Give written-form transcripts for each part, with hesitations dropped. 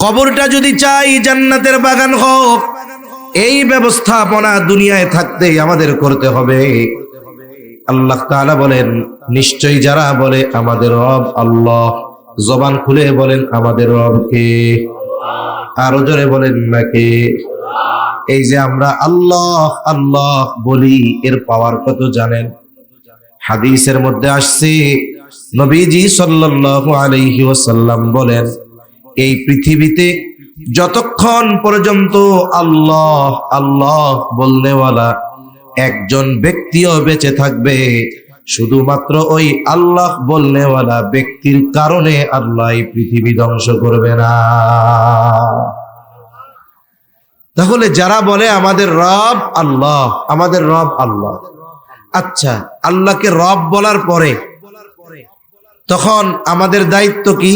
কবরটা যদি চাই জান্নাতের বাগান হোক, এই ব্যবস্থাপনা দুনিয়ায় থাকতেই আমাদের করতে হবে। আল্লাহ তাআলা বলেন, নিশ্চয়ই যারা বলে আমাদের রব আল্লাহ, জবান খুলে বলেন আমাদের রব কে? আরো জোরে বলেন নাকি? এই যে আমরা আল্লাহ আল্লাহ বলি, এর পাওয়ার কত জানেন? হাদিসের মধ্যে আসছে, নবীজি সাল্লাল্লাহু আলাইহি ওয়াসাল্লাম বলেন, এই পৃথিবীতে যতক্ষণ পর্যন্ত আল্লাহ আল্লাহ বলনেওয়ালা একজন ব্যক্তিও বেঁচে থাকবে, শুধুমাত্র ওই আল্লাহ বলনেওয়ালা ব্যক্তির কারণে আল্লাহ এই পৃথিবী ধ্বংস করবে না। তাহলে যারা বলে আমাদের রব আল্লাহ, আমাদের রব আল্লাহ, আচ্ছা, আল্লাহকে রব বলার পরে তখন আমাদের দায়িত্ব কি?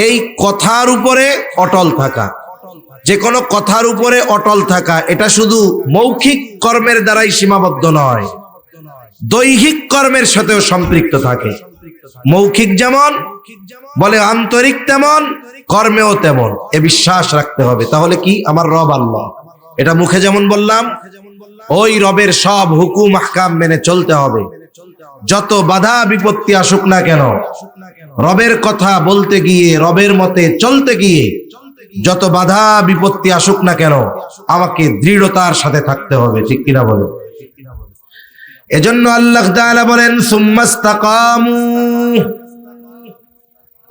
এই কথার উপরে অটল থাকা। যে কোনো কথার উপরে অটল থাকা, এটা শুধু মৌখিক কর্মের দ্বারাই সীমাবদ্ধ নয়, দৈহিক কর্মের সাথেও সম্পৃক্ত থাকে। মৌখিক যেমন বলে আন্তরিক, তেমন কর্মেও তেমন, এ বিশ্বাস রাখতে হবে। তাহলে কি? আমার রব আল্লাহ, এটা মুখে যেমন বললাম, ওই রবের সব হুকুম আহকাম মেনে চলতে হবে। যত বাধা বিপত্তি আসুক না কেন, রবের কথা বলতে গিয়ে, রবের মতে চলতে গিয়ে যত বাধা বিপত্তি আসুক না কেন, আমাকে দৃঢ়তার সাথে থাকতে হবে। ঠিক কিনা বলে? এজন্য আল্লাহ তাআলা বলেন, সুম্মাস্তাকামু,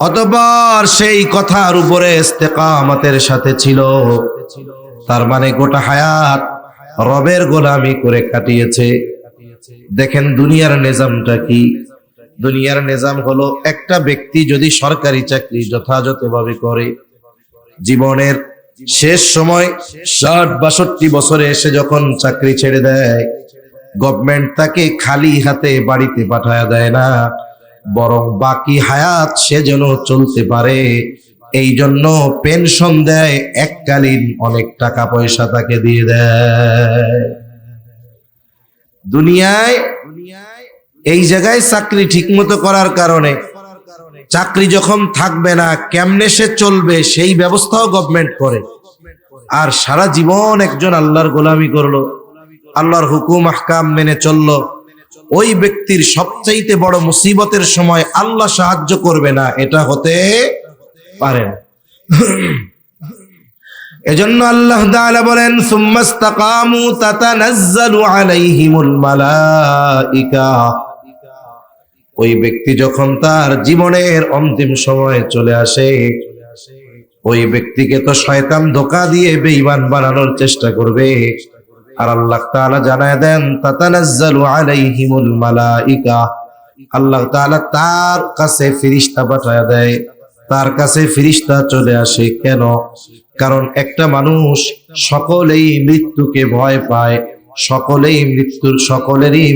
অতঃপর সেই কথার উপরে ইস্তেকামতের সাথে ছিল। তার মানে গোটা হায়াত রবের গোলামি করে কাটিয়েছে। দেখেন দুনিয়ার নিজামটা কি? দুনিয়ার নিজাম হলো, একটা ব্যক্তি যদি সরকারি চাকরি যথাযথভাবে করে, জীবনের শেষ সময় ৬০-৬২ বছরে এসে যখন চাকরি ছেড়ে দেয়, গভর্নমেন্ট তাকে খালি হাতে বাড়িতে পাঠায় দেয় না, বরং বাকি হায়াত সে যেন চলতে পারে এই জন্য পেনশন দেয়, এককালীন অনেক টাকা পয়সা তাকে দিয়ে দেয়। দুনিয়ায় এই জায়গায় চাকরি ঠিক মতো করার কারণে চাকরি যখন থাকবে না, কেমনে সে চলবে সেই ব্যবস্থাও গভর্নমেন্ট করে। আর সারা জীবন একজন আল্লাহর গোলামি করলো, আল্লাহর হুকুম আহকাম মেনে চললো, ওই ব্যক্তির সবচাইতে বড় মুসিবতের সময় আল্লাহ সাহায্য করবে না, এটা হতে পারে না। এজন্য আল্লাহ তাআলা বলেন, সুম্মাস্তাকামু তাতানাজ্জালু আলাইহিমুল মালাইকা, ওই ব্যক্তি যখন তার জীবনের অন্তিম সময় চলে আসে, ওই ব্যক্তিকে তো শয়তান ধোঁকা দিয়ে বেঈমান বানানোর চেষ্টা করবে। আর আল্লাহ তাআলা জানায় দেন, তাতানাজ্জালু আলাইহিমুল মালাইকা, আল্লাহ তাআলা তার কাছে ফেরেশতা পাঠায় দেয়, তার কাছে ফেরেশতা চলে আসে। কেন? কারণ একটা মানুষ সকলেই মৃত্যুকে ভয় পায়, সকলেরই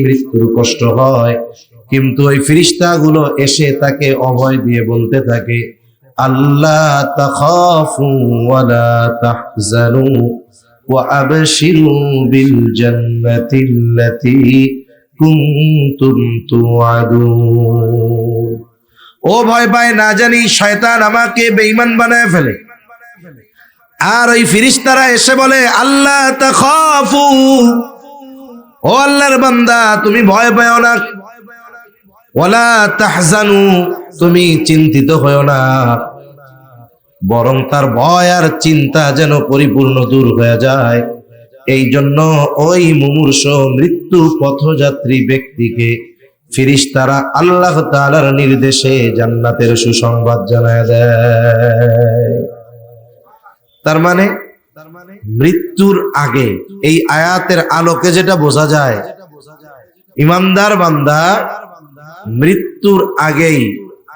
মৃত্যুর কষ্ট হয়, কিন্তু ওই ফেরেশতাগুলো এসে তাকে অভয় দিয়ে বলতে থাকে, আল্লাহ তাখাফু ওয়ালা তাহজানু ওয়া আবশিরু বিল জান্নাতিল্লাতী কুনতুম তুআদুন। ও ভয় পায় না জানি শয়তান আমাকে বেঈমান বানায় ফেলে। আর ওই ফেরেশতারা এসে বলে, আল্লাহ তাখাফু, ও আল্লাহর বান্দা তুমি ভয় পাও না, ওয়ালা তাহজানু, তুমি চিন্তিত হয়ো না, বরং তার ভয় আর চিন্তা যেন পরিপূর্ণ দূর হয়ে যায়। এই জন্য ওই মুমূর্ষ মৃত্যু পথযাত্রী ব্যক্তিকে ফেরেশতারা আল্লাহ তাআলার নির্দেশে জান্নাতের সুসংবাদ জানায় দেয়। তার মানে মৃত্যুর আগে, এই আয়াতের আলোকে যেটা বোঝা যায়, ইমানদার বান্দা মৃত্যুর আগেই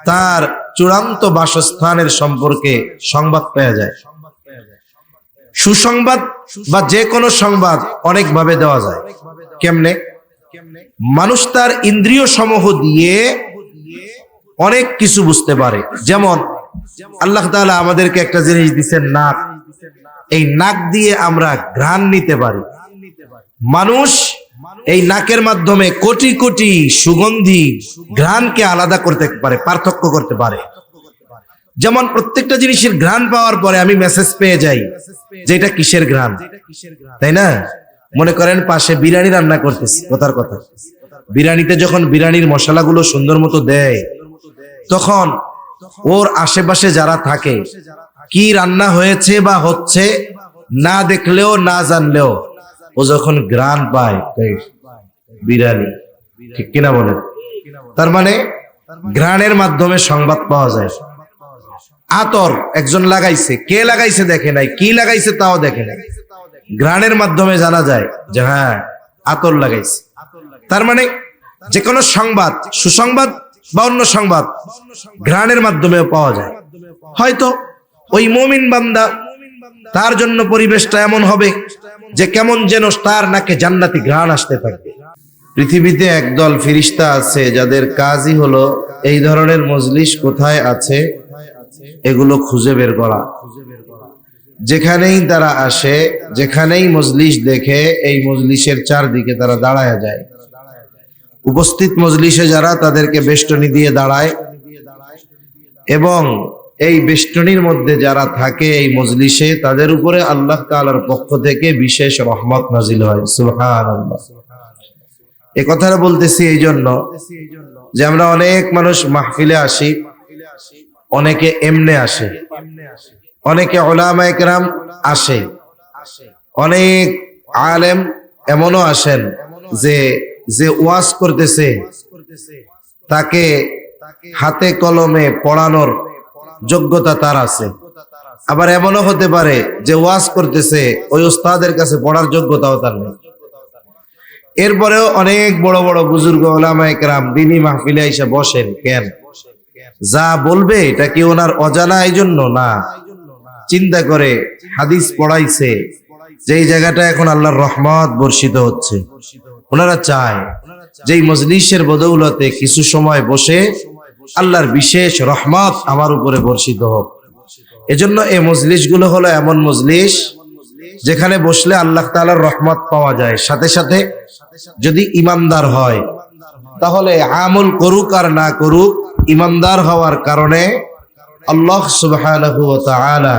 তার চূড়ান্ত বাসস্থানের সম্পর্কে সংবাদ পেয়ে যায়। সুসংবাদ বা যে কোনো সংবাদ অনেক ভাবে দেওয়া যায়। কেমনে? মানুষ তার ইন্দ্রিয় সমূহ দিয়ে অনেক কিছু বুঝতে পারে। যেমন আল্লাহ তাআলা আমাদেরকে একটা জিনিস দিচ্ছেন, নাক। এই নাক দিয়ে আমরা ঘ্রাণ নিতে পারি। মানুষ এই নাকের মাধ্যমে কোটি কোটি সুগন্ধি ঘ্রাণকে আলাদা করতে পারে, পার্থক্য করতে পারে। যেমন প্রত্যেকটা জিনিসের ঘ্রাণ পাওয়ার পরে আমি মেসেজ পেয়ে যাই যে এটা কিসের ঘ্রাণ, তাই না? মনে করেন পাশে বিরিয়ানি রান্না করতেছি, কথার কথা, বিরিয়ানিতে যখন বিরিয়ানির মশলাগুলো সুন্দর মতো দেয়, তখন ওর আশেপাশে যারা থাকে কি রান্না হয়েছে বা হচ্ছে না দেখলেও না জানলেও ও যখন ঘ্রাণ পায় বিরিয়ানি, ঠিক কিনা বলেন? তার মানে ঘ্রাণের মাধ্যমে সংবাদ পাওয়া যায়। আতর একজন লাগাইছে, কে লাগাইছে দেখে নাই, কি লাগাইছে তাও দেখে নাই, ঘ্রাণের মাধ্যমে জানা যায় যে হ্যাঁ আতর লাগাইছে। তার মানে যে কোনো সংবাদ, সুসংবাদ বা অন্য সংবাদ ঘ্রাণের মাধ্যমেও পাওয়া যায়। হয়তো ওই মুমিন বান্দা, তার জন্য পরিবেশটা এমন হবে যে কেমন যেন তার নাকে জান্নাতি ঘ্রাণ আসতে থাকবে। পৃথিবীতে একদল ফেরেশতা আছে যাদের কাজই হলো এই ধরনের মজলিস কোথায় আছে এগুলো খুঁজে বের করা। যেখানেই তারা আসে, যেখানেই মজলিস দেখে, এই মজলিসের চারদিকে তারা দাঁড়ায় যায়। উপস্থিত মজলিসে যারা, তাদেরকে বেষ্টনী দিয়ে দাঁড়ায়, এবং এই বেষ্টনীর মধ্যে যারা থাকে এই মজলিসে, তাদের উপরে আল্লাহ তাআলার পক্ষ থেকে বিশেষ রহমত নাজিল হয়। সুবহানাল্লাহ। এই কথাটা বলতেছি এই জন্য যে আমরা অনেক মানুষ মাহফিলে আসি, অনেকে এমনে আসে, অনেকে উলামায়ে কেরাম আসে, অনেক আলেম এমনও আসেন যে ওয়াজ করতেছে তাকে হাতে কলমে পড়ানোর যোগ্যতা তার আছে। আবার এমনও হতে পারে যে ওয়াজ করতেছে ওই উস্তাদের কাছে পড়ার যোগ্যতাও তার নেই। এরপরেও অনেক বড় বড় বুজুর্গ উলামায়ে কেরাম দ্বীনি মাহফিলে এসে বসেন। কেন? যা বলবে এটা কি ওনার অজানা এই জন্য না, চিন্তা করে হাদিস পড়াইছে যেই জায়গাটা এখন আল্লাহর রহমত বর্ষিত হচ্ছে, ওনারা চায় যে এই মজলিসের বদৌলতে কিছু সময় বসে আল্লাহর বিশেষ রহমত আমার উপরে বর্ষিত হোক। এজন্য এই মজলিসগুলো হলো এমন মজলিস যেখানে বসলে আল্লাহ তাআলার রহমত পাওয়া যায়। সাথে সাথে যদি ইমানদার হয়, তাহলে আমল করুক আর না করুক, ইমানদার হওয়ার কারণে আল্লাহ সুবহানাহু ওয়া তাআলা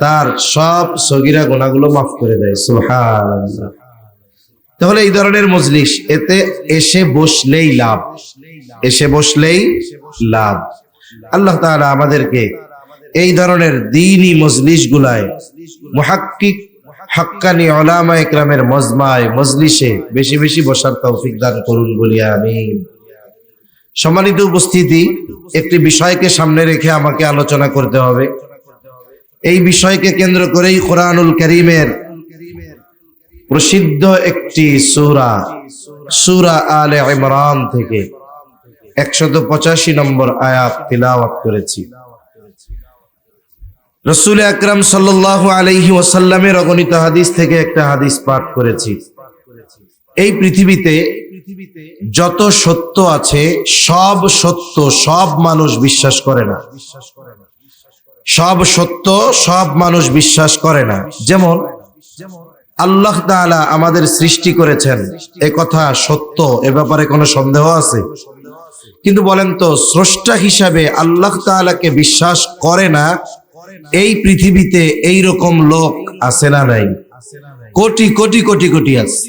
তার সব সগীরা গুনাহগুলো মাফ করে দেয়। সুবহানাল্লাহ। তাহলে এই ধরনের মজলিস, এতে এসে বসলেই লাভ, এসে বসলেই লাভ। আল্লাহ তাআলা আমাদেরকে এই ধরনের দ্বীনি মজলিসগুলায়, মুহাক্কিক হাক্কানি উলামায়ে কেরামের মজমায় মজলিসে বেশি বেশি বসার তৌফিক দান করুন বলি আমিন। সম্মানিত উপস্থিতি, একটি বিষয়কে সামনে রেখে আমাকে আলোচনা করতে হবে। এই বিষয়কে কেন্দ্র করেই কোরআনুল কারীমের প্রসিদ্ধ একটি সূরা, সূরা আলে ইমরান থেকে 185 নম্বর আয়াত তিলাওয়াত করেছি। রাসূল আকরাম সাল্লাল্লাহু আলাইহি ওয়াসাল্লামের অগণিত হাদিস থেকে একটা হাদিস পাঠ করেছি। এই পৃথিবীতে যত সত্য আছে সব সত্য সব মানুষ বিশ্বাস করে না, সব সত্য সব মানুষ বিশ্বাস করে না। যেমন আল্লাহ তাআলা আমাদের সৃষ্টি করেছেন, এ কথা সত্য, এ ব্যাপারে কোনো সন্দেহ আছে? কিন্তু বলেন তো, স্রষ্টা হিসাবে আল্লাহ তাআলাকে বিশ্বাস করে না এই পৃথিবীতে এই রকম লোক আছে না নাই? কোটি কোটি কোটি কোটি আছে,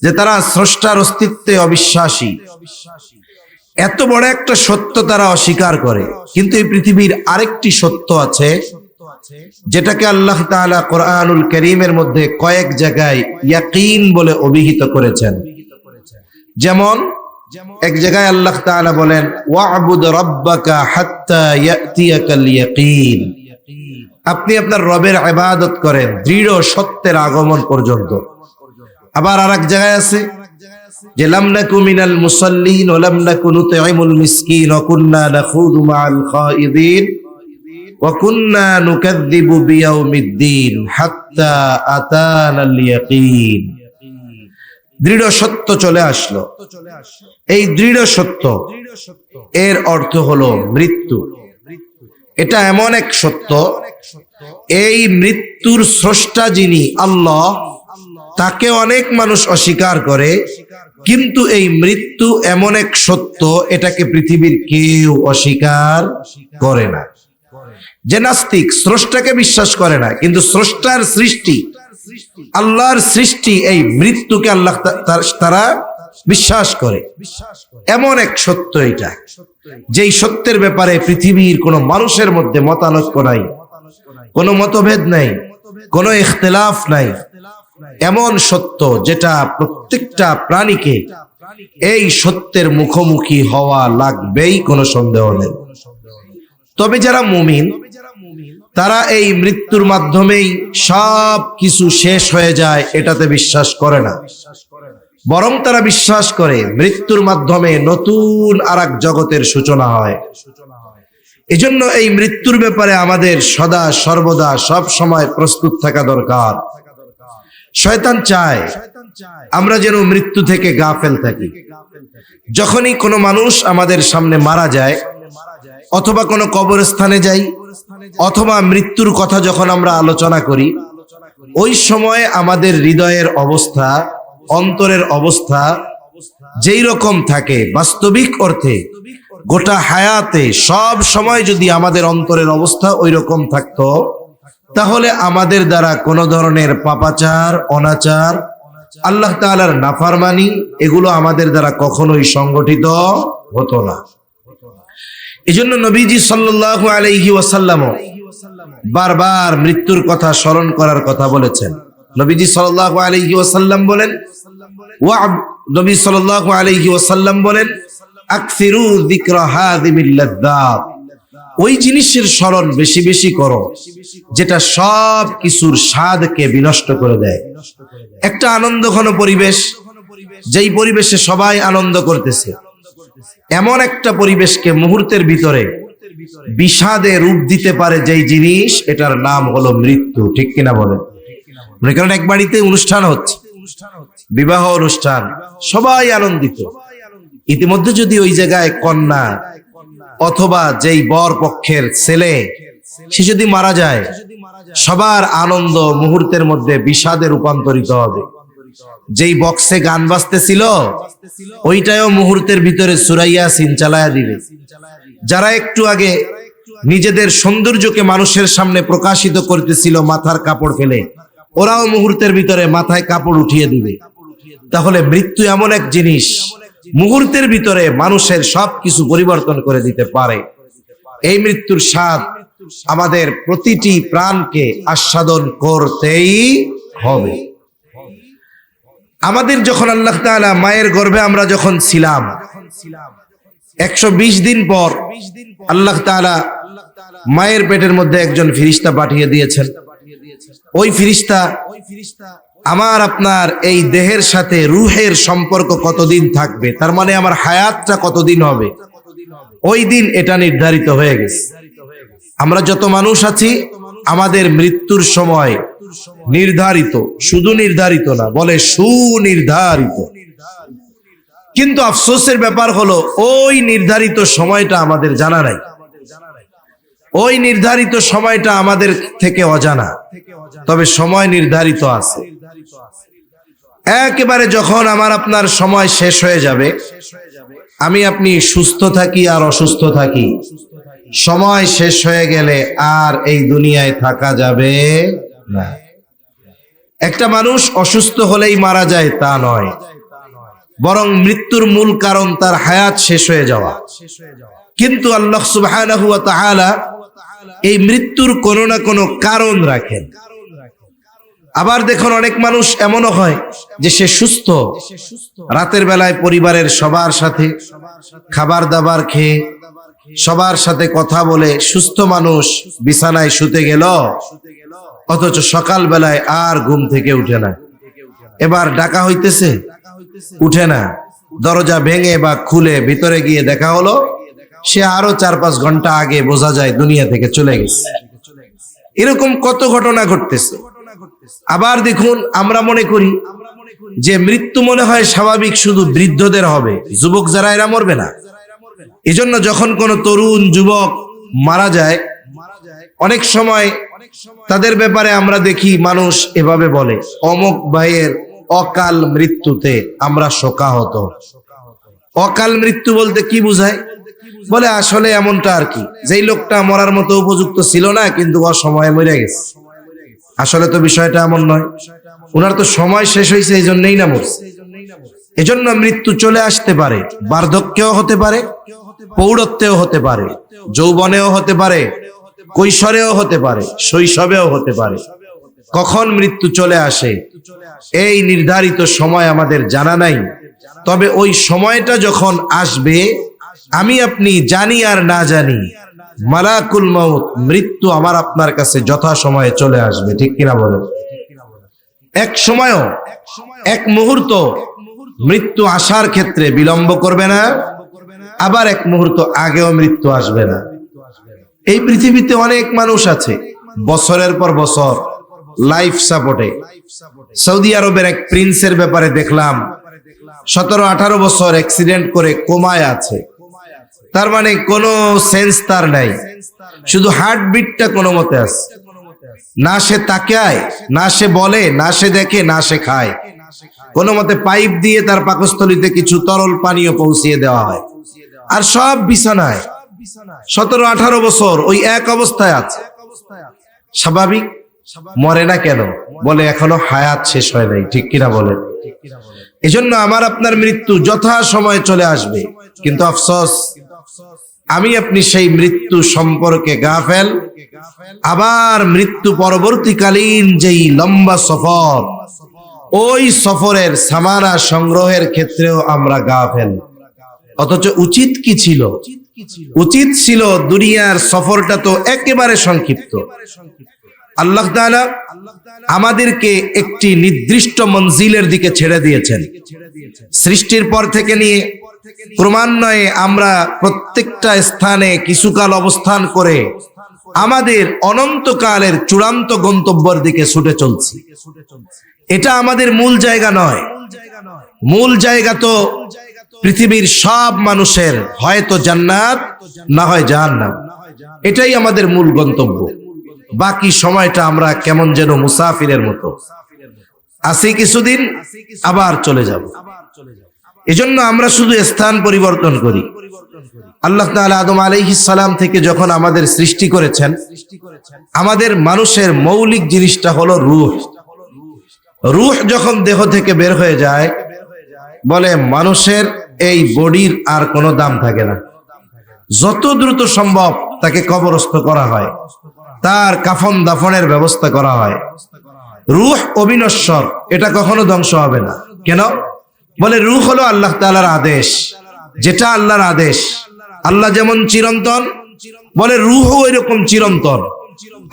যে তারা স্রষ্টার অস্তিত্বে অবিশ্বাসী। এত বড় একটা সত্য তারা অস্বীকার করে। কিন্তু এই পৃথিবীর আরেকটি সত্য আছে, যেটাকে আল্লাহ তাআলা কোরআনুল কারীমের মধ্যে কয়েক জায়গায় ইয়াকিন বলে অভিহিত করেছেন। যেমন এক জায়গায় আল্লাহ তাআলা বলেন, ওয়া'বুদ রাব্বাকা হাত্তা ইয়াতিয়াকাল ইয়াকিন, আপনি আপনার রবের ইবাদত করেন দৃঢ় সত্যের আগমন পর্যন্ত। আবার আরেক জায়গায় আছে যে লাম নাকু মিনাল মুসাল্লিন ওয়া লাম নাকু নুতঈমুল মিসকিন ওয়া কুননা নাখুদু মাআল খায়িদিন ওয়া কুননা নুকাযযিবু বিয়াউমিদ্দিন হাত্তা আতানাল ইয়াকিন। দৃঢ় সত্য চলে আসলো। এই দৃঢ় সত্য এর অর্থ হলো মৃত্যু। এটা এমন এক সত্য, এই মৃত্যুর স্রষ্টা যিনি আল্লাহ, তাকে অনেক মানুষ অস্বীকার করে। কিন্তু এই মৃত্যু এমন এক সত্য, এটাকে পৃথিবীর কেউ অস্বীকার করে না। যে নাস্তিক স্রষ্টাকে বিশ্বাস করে না, কিন্তু স্রষ্টার সৃষ্টি, আল্লাহর সৃষ্টি এই মৃত্যুকে আল্লাহ তারা বিশ্বাস করে। এমন এক সত্য এটা, যেই সত্যের ব্যাপারে পৃথিবীর কোনো মানুষের মধ্যে মতানৈক্য নাই, কোনো মতভেদ নাই, কোনো ইখতিলাফ নাই। এমন সত্য যেটা প্রত্যেকটা প্রাণীকে এই সত্যের মুখোমুখি হওয়া লাগবেই, কোনো সন্দেহ নেই। তবে যারা মুমিন, তারা এই মৃত্যুর মাধ্যমেই সব কিছু শেষ হয়ে যায় এটাতে বিশ্বাস করে না, বরং তারা বিশ্বাস করে মৃত্যুর মাধ্যমে নতুন আরেক জগতের সূচনা হয়। এজন্য এই মৃত্যুর ব্যাপারে আমাদের সদা সর্বদা সব সময় প্রস্তুত থাকা দরকার। শয়তান চায় আমরা যেন মৃত্যু থেকে গাফেল থাকি। যখনই কোনো মানুষ আমাদের সামনে মারা যায়, অথবা কোনো কবরস্থানে যাই, অথবা মৃত্যুর কথা যখন আমরা আলোচনা করি, ওই সময় আমাদের হৃদয়ের অবস্থা, অন্তরের অবস্থা যেই রকম থাকে, বাস্তবিক অর্থে গোটা হায়াতে সব সময় যদি আমাদের অন্তরের অবস্থা ওই রকম থাকতো, তাহলে আমাদের দ্বারা কোনো ধরনের পাপাচার, অনাচার, আল্লাহ তাআলার নাফরমানি এগুলো আমাদের দ্বারা কখনোই সংগঠিত হতো না। এজন্য নবীজি সাল্লাল্লাহু আলাইহি ওয়াসাল্লাম বারবার মৃত্যুর কথা স্মরণ করার কথা বলেছেন। নবীজি সাল্লাল্লাহু আলাইহি ওয়াসাল্লাম বলেন, নবী সাল্লাল্লাহু আলাইহি ওয়াসাল্লাম বলেন, আকসিরু যিকরা হাযিমিল লাযযাত, ওই জিনিসের স্মরণ বেশি বেশি করো যেটা সব কিছুর স্বাদকে বিনষ্ট করে দেয়। একটা আনন্দঘন পরিবেশ, যেই পরিবেশে সবাই আনন্দ করতেছে, এমন একটা পরিবেশকে মুহূর্তের ভিতরে বিষাদে রূপ দিতে পারে যেই জিনিস, এটার নাম হলো মৃত্যু। ঠিক কিনা বলেন? মনে করেন এক বাড়িতে অনুষ্ঠান হচ্ছে, বিবাহ অনুষ্ঠান, সবাই আনন্দিত। ইতিমধ্যে যদি ওই জায়গায় কন্যা অথবা যেই বর পক্ষের ছেলে সে যদি মারা যায়, সবার আনন্দ মুহূর্তের মধ্যে বিষাদে রূপান্তরিত হবে। যেই বক্সে গান বাজতেছিল ওইটাও মুহূর্তের ভিতরে সূরা ইয়াসিন চালায়া দিবে। যারা একটু আগে নিজেদের সৌন্দর্যকে মানুষের সামনে প্রকাশিত করতেছিল মাথার কাপড় ফেলে, ওরাও মুহূর্তের ভিতরে মাথায় কাপড় উঠিয়ে দিবে। তাহলে মৃত্যু এমন এক জিনিস, মুহূর্তের ভিতরে মানুষের সবকিছু পরিবর্তন করে দিতে পারে। এই মৃত্যুর স্বাদ আমাদের প্রতিটি প্রাণকে আস্বাদন করতেই হবে। আমাদের যখন আল্লাহ তাআলা মায়ের গর্ভে আমরা যখন ছিলাম, 120 দিন পর আল্লাহ তাআলা মায়ের পেটের মধ্যে একজন ফেরেশতা পাঠিয়ে দিয়েছেন। ওই ফেরেশতা আমার আপনার এই দেহের সাথে রূহের সম্পর্ক কতদিন থাকবে, তার মানে আমার হায়াতটা কতদিন হবে, ওই দিন এটা নির্ধারিত হয়ে গেছে। আমরা যত মানুষ আছি, আমাদের মৃত্যুর সময় নির্ধারিত, শুধু নির্ধারিত না, বলে সুনির্ধারিত। কিন্তু আফসোসের ব্যাপার হলো ওই নির্ধারিত সময়টা আমাদের জানা নাই, ওই নির্ধারিত সময়টা আমাদের থেকে অজানা। তবে সময় নির্ধারিত আছে। একেবারে যখন আমার আপনার সময় শেষ হয়ে যাবে, আমি আপনি সুস্থ থাকি আর অসুস্থ থাকি, সময় শেষ হয়ে গেলে আর এই দুনিয়ায় থাকা যাবে না। একটা মানুষ অসুস্থ হলেই মারা যায় তা নয়, বরং মৃত্যুর মূল কারণ তার হায়াত শেষ হয়ে যাওয়া। কিন্তু আল্লাহ সুবহানাহু ওয়া তাআলা এই মৃত্যুর কোনো না কোনো কারণ রাখেন। আবার দেখুন, অনেক মানুষ এমনও হয় যে সে সুস্থ, রাতের বেলায় পরিবারের সবার সাথে খাবার দাবার খেয়ে সবার সাথে কথা বলে সুস্থ মানুষ বিছানায় শুতে গেল, অথচ সকাল বেলায় আর ঘুম থেকে উঠে না। এবার ডাকা হইতেছে, উঠে না। দরজা ভেঙে বা খুলে ভিতরে গিয়ে দেখা হলো সে আরো 4-5 ঘন্টা আগে বোঝা যায় দুনিয়া থেকে চলে গেছে। এরকম কত ঘটনা ঘটতেছে। আবার দেখুন, আমরা মনে করি যে মৃত্যু মনে হয় স্বাভাবিক শুধু বৃদ্ধদের হবে, যুবক যারা এরা মরবে না। এজন্য যখন কোনো তরুণ যুবক মারা যায়, অনেক সময় তাদের ব্যাপারে আমরা দেখি মানুষ এভাবে বলে, অমুক ভাইয়ের অকাল মৃত্যুতে আমরা শোকাহত। অকাল মৃত্যু বলতে কি বোঝায়? বলে আসলে এমনটা আর কি, যেই লোকটা মরার মতো উপযুক্ত ছিল না কিন্তু অসময়ে মরে গেছে। আসলে তো বিষয়টা এমন নয়, ওনার তো সময় শেষ হয়েছে, এই জন্যই না মরছে। এজন্য মৃত্যু চলে আসতে পারে, বার্ধক্যেও হতে পারে, প্রৌঢ়ত্বেও হতে পারে, যৌবনেও হতে পারে, কৈশোরেও হতে পারে, শৈশবেও হতে পারে। কখন মৃত্যু চলে আসে এই নির্ধারিত সময় আমাদের জানা নাই। তবে ওই সময়টা যখন আসবে, আমি আপনি জানি আর না জানি, মালাকুল মউত মৃত্যু আমার আপনার কাছে যথাসময়ে চলে আসবে। ঠিক কিনা বলেন? এক সময়ও, এক মুহূর্ত মৃত্যু আসার ক্ষেত্রে বিলম্ব করবে না, আবার এক মুহূর্ত আগেও মৃত্যু আসবে না। এই পৃথিবীতে অনেক মানুষ আছে বছরের পর বছর লাইফ সাপোর্টে। সৌদি আরবের এক প্রিন্সের ব্যাপারে দেখলাম 17-18 বছর অ্যাক্সিডেন্ট করে কোমায় আছে। তার মানে কোনো সেন্স তার নাই, শুধু হার্টবিটটা কোনো মতে আছে। না সে তাকায়, না সে বলে, না সে দেখে, না সে খায়। কোনো মতে পাইপ দিয়ে তার পাকস্থলীতে কিছু তরল পানীয় পৌঁছিয়ে দেওয়া হয়, আর সব বিছানায় 17-18 বছর ওই এক অবস্থায় আছে। স্বাভাবিক, মরে না কেন? বলে এখনো হায়াত শেষ হয় নাই। ঠিক কিনা বলে? এজন্য আমার আপনার মৃত্যু যথা সময়ে চলে আসবে, কিন্তু আফসোস আমি আপনি সেই মৃত্যু সম্পর্কে গাফেল। আবার মৃত্যু পরবর্তীকালীন যেই লম্বা সফর, ওই সফরের সামানা সংগ্রহের ক্ষেত্রেও আমরা গাফেল। অথচ উচিত কি ছিল? উচিত ছিল দুনিয়ার সফরটা তো একেবারে সংক্ষিপ্ত। আল্লাহ তাআলা আমাদেরকে একটি নির্দিষ্ট মঞ্জিলের দিকে ছেড়ে দিয়েছেন। সৃষ্টির পর থেকে নিয়ে ক্রমান্বয়ে আমরা প্রত্যেকটা স্থানে কিছুকাল অবস্থান করে আমাদের অনন্তকালের চূড়ান্ত গন্তব্যের দিকে ছুটে চলছি। এটা আমাদের মূল জায়গা নয়। মূল জায়গা তো পৃথিবীর সব মানুষের হয়তো জান্নাত, না হয় জাহান্নাম। এটাই আমাদের মূল গন্তব্য। বাকি সময়টা আমরা কেমন যেন মুসাফিরের মতো আসি, কিছুদিন আবার চলে যাব। এজন্য আমরা শুধু স্থান পরিবর্তন করি। আল্লাহ তাআলা আদম আলাইহিস সালাম থেকে যখন আমাদের সৃষ্টি করেছেন, আমাদের মানুষের মৌলিক জিনিসটা হলো রূহ। রূহ যখন দেহ থেকে বের হয়ে যায়, বলে মানুষের এই বডির আর কোনো দাম থাকে না। যত দ্রুত সম্ভব তাকে কবরস্থ করা হয়, তার কাফন দাফনের ব্যবস্থা করা হয়। রূহ অবিনশ্বর, এটা কখনো ধ্বংস হবে না। কেন? বলে রূহ হলো আল্লাহ তাআলার আদেশ, যেটা আল্লাহর আদেশ। আল্লাহ যেমন চিরন্তন, বলে রূহও এরকম চিরন্তন।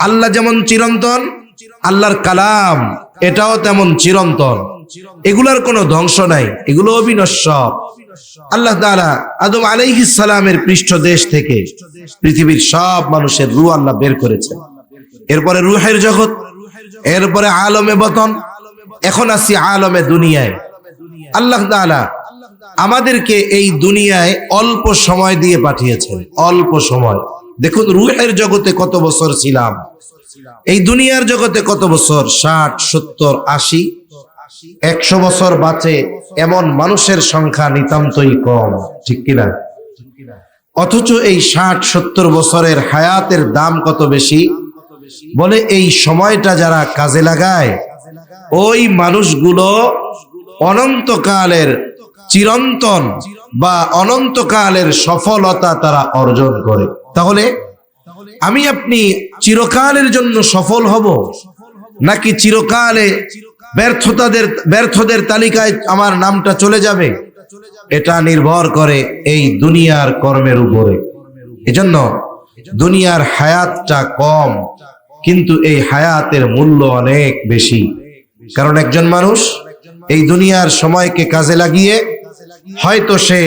আল্লাহ যেমন চিরন্তন, আল্লাহর কালাম এটাও তেমন চিরন্তন। এগুলার কোনো ধ্বংস নাই, এগুলো অবিনশ্বর। আল্লাহ তাআলা আদম আলাইহিস সালামের পৃষ্ঠদেশ থেকে পৃথিবীর সব মানুষের রূহ আল্লাহ বের করেছেন। এরপরে রূহের জগৎ, এরপরে আলমে বতন, এখন আসি আলমে দুনিয়ায়। আল্লাহ তাআলা আমাদেরকে এই দুনিয়ায় অল্প সময় দিয়ে পাঠিয়েছেন, অল্প সময়। দেখুন রূহের জগতে কত বছর ছিলাম, এই দুনিয়ার জগতে কত বছর, 60, 70, 80, 100 বছর বাঁচে এমন মানুষের সংখ্যা নিতান্তই কম। ঠিক কিনা? অথচ এই 60-70 বছরের হায়াতের দাম কত বেশি। বলে এই সময়টা যারা কাজে লাগায়, ওই মানুষগুলো অনন্তকালের চিরন্তন বা অনন্তকালের সফলতা তারা অর্জন করে। তাহলে আমি আপনি চিরকালের জন্য সফল হব, নাকি চিরকালে ব্যর্থদের তালিকায় আমার নামটা চলে যাবে? এটা নির্ভর করে এই দুনিয়ার কর্মের উপরে। এজন্য দুনিয়ার হায়াতটা কম, কিন্তু এই হায়াতের মূল্য অনেক বেশি। কারণ একজন মানুষ এই দুনিয়ার সময়কে কাজে লাগিয়ে হয়তো সে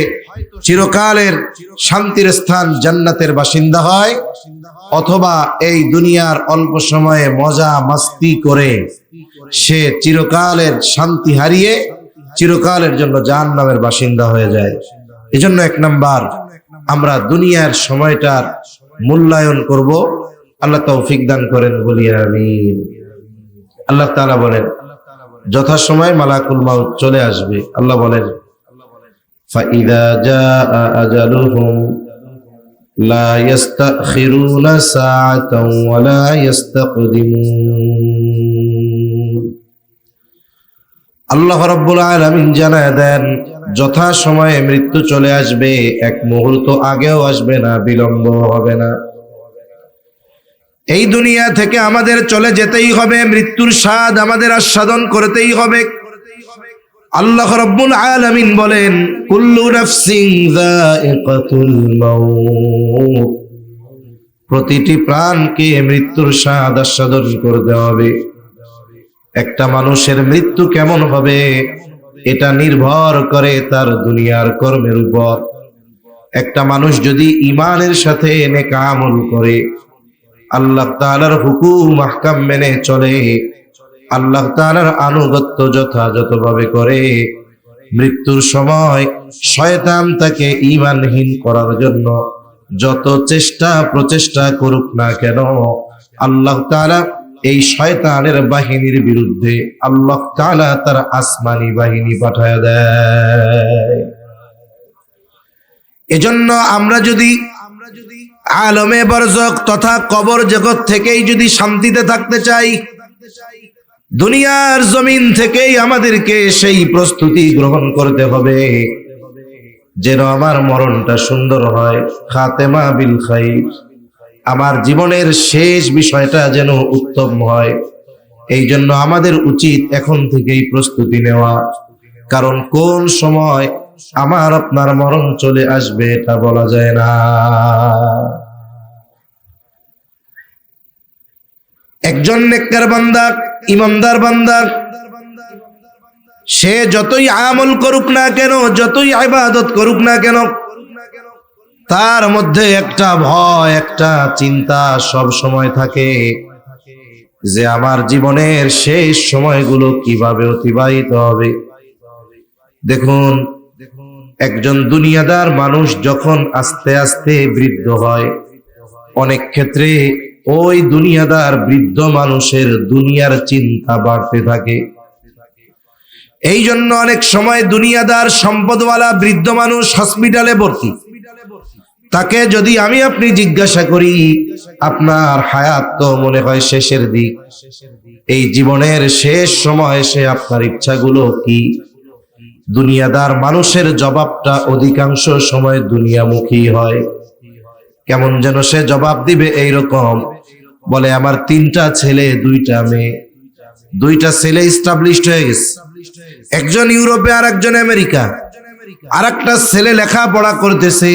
চিরকালের শান্তির স্থান জান্নাতের বাসিন্দা হয়, অথবা এই দুনিয়ার অল্প সময়ে মজা মাস্তি করে সে চিরকালের শান্তি হারিয়ে চিরকালের জন্য জাহান্নামের বাসিন্দা হয়ে যায়। এজন্য 1 নাম্বার, আমরা দুনিয়ার সময়টার মূল্যায়ন করব। আল্লাহ তৌফিক দান করেন, বলি আমিন। আল্লাহ তাআলা বলেন যথাসময়ে মালাকুল মাউত চলে আসবে। আল্লাহ বলেন ফাইদা জাআ আজালুহুম লা ইস্তাখিরুনা সাআতাও ওয়া লা ইস্তাকদিমুন। আল্লাহ রাব্বুল আলামিন জানায় দেন, যথা সময়ে মৃত্যু চলে আসবে, এক মুহূর্ত আগেও আসবে না, বিলম্ব হবে না। এই দুনিয়া থেকে আমাদের চলে যেতেই হবে, মৃত্যুর স্বাদ আমাদের আস্বাদন করতেই হবে। আল্লাহ রাব্বুল আলামিন বলেন, কুল্লু নাফসিন যায়িকাতুল মাউত, প্রতিটি প্রাণকে মৃত্যুর স্বাদ আস্বাদন করতে হবে। একটা মানুষের মৃত্যু কেমন হবে এটা নির্ভর করে তার দুনিয়ার কর্মের উপর। একটা মানুষ যদি ঈমানের সাথে নেক আমল করে, আল্লাহ তাআলার হুকুম আহকাম মেনে চলে, আল্লাহ তাআলার আনুগত্য যথাযথভাবে করে, মৃত্যুর সময় শয়তান তাকে ঈমানহীন করার জন্য যত চেষ্টা প্রচেষ্টা করুক না কেন, আল্লাহ তাআলা এই শয়তানের বাহিনীর বিরুদ্ধে আল্লাহ তাআলা তার আসমানি বাহিনী পাঠায় দেয়। এজন্য আমরা যদি আলমে বরজখ তথা কবর জগৎ থেকেই যদি শান্তিতে থাকতে চাই, দুনিয়ার জমিন থেকেই আমাদেরকে সেই প্রস্তুতি গ্রহণ করতে হবে যেন আমার মরণটা সুন্দর হয়, খাতেমা বিল খাইর, আমার জীবনের শেষ বিষয়টা যেন উত্তম হয়। এই জন্য আমাদের উচিত এখন থেকেই প্রস্তুতি নেওয়া, কারণ কোন সময় আমার আপনার মরণ চলে আসবে এটা বলা যায় না। একজন নেককার বান্দা, ইমানদার বান্দা, সে যতই আমল করুক না কেন, যতই ইবাদত করুক না কেন, তার মধ্যে একটা ভয়, একটা চিন্তা সব সময় থাকে যে আমার জীবনের শেষ সময়গুলো কিভাবে অতিবাহিত হবে। দেখুন, একজন দুনিয়াদার মানুষ যখন আস্তে আস্তে বৃদ্ধ হয়, অনেক ক্ষেত্রে ওই দুনিয়াদার বৃদ্ধ মানুষের দুনিয়ার চিন্তা বাড়তে থাকে। এই জন্য অনেক সময় দুনিয়াদার সম্পদওয়ালা বৃদ্ধ মানুষ হসপিটালে ভর্তি, তাকে যদি আমি আপনি জিজ্ঞাসা করি, আপনার হায়াত তো মনে হয় শেষের দিক, এই জীবনের শেষ সময় সে আপনার ইচ্ছাগুলো কি? দুনিয়াদার মানুষের জবাবটা অধিকাংশ সময় দুনিয়ামুখী হয়। কেমন যেন সে জবাব দিবে এইরকম, বলে আমার 3টা ছেলে 2টা মেয়ে, 2টা ছেলে এস্টাবলিশড হয়ে গেছে, একজন ইউরোপে আর একজন আমেরিকা, আর একটা ছেলে লেখাপড়া করতেছে।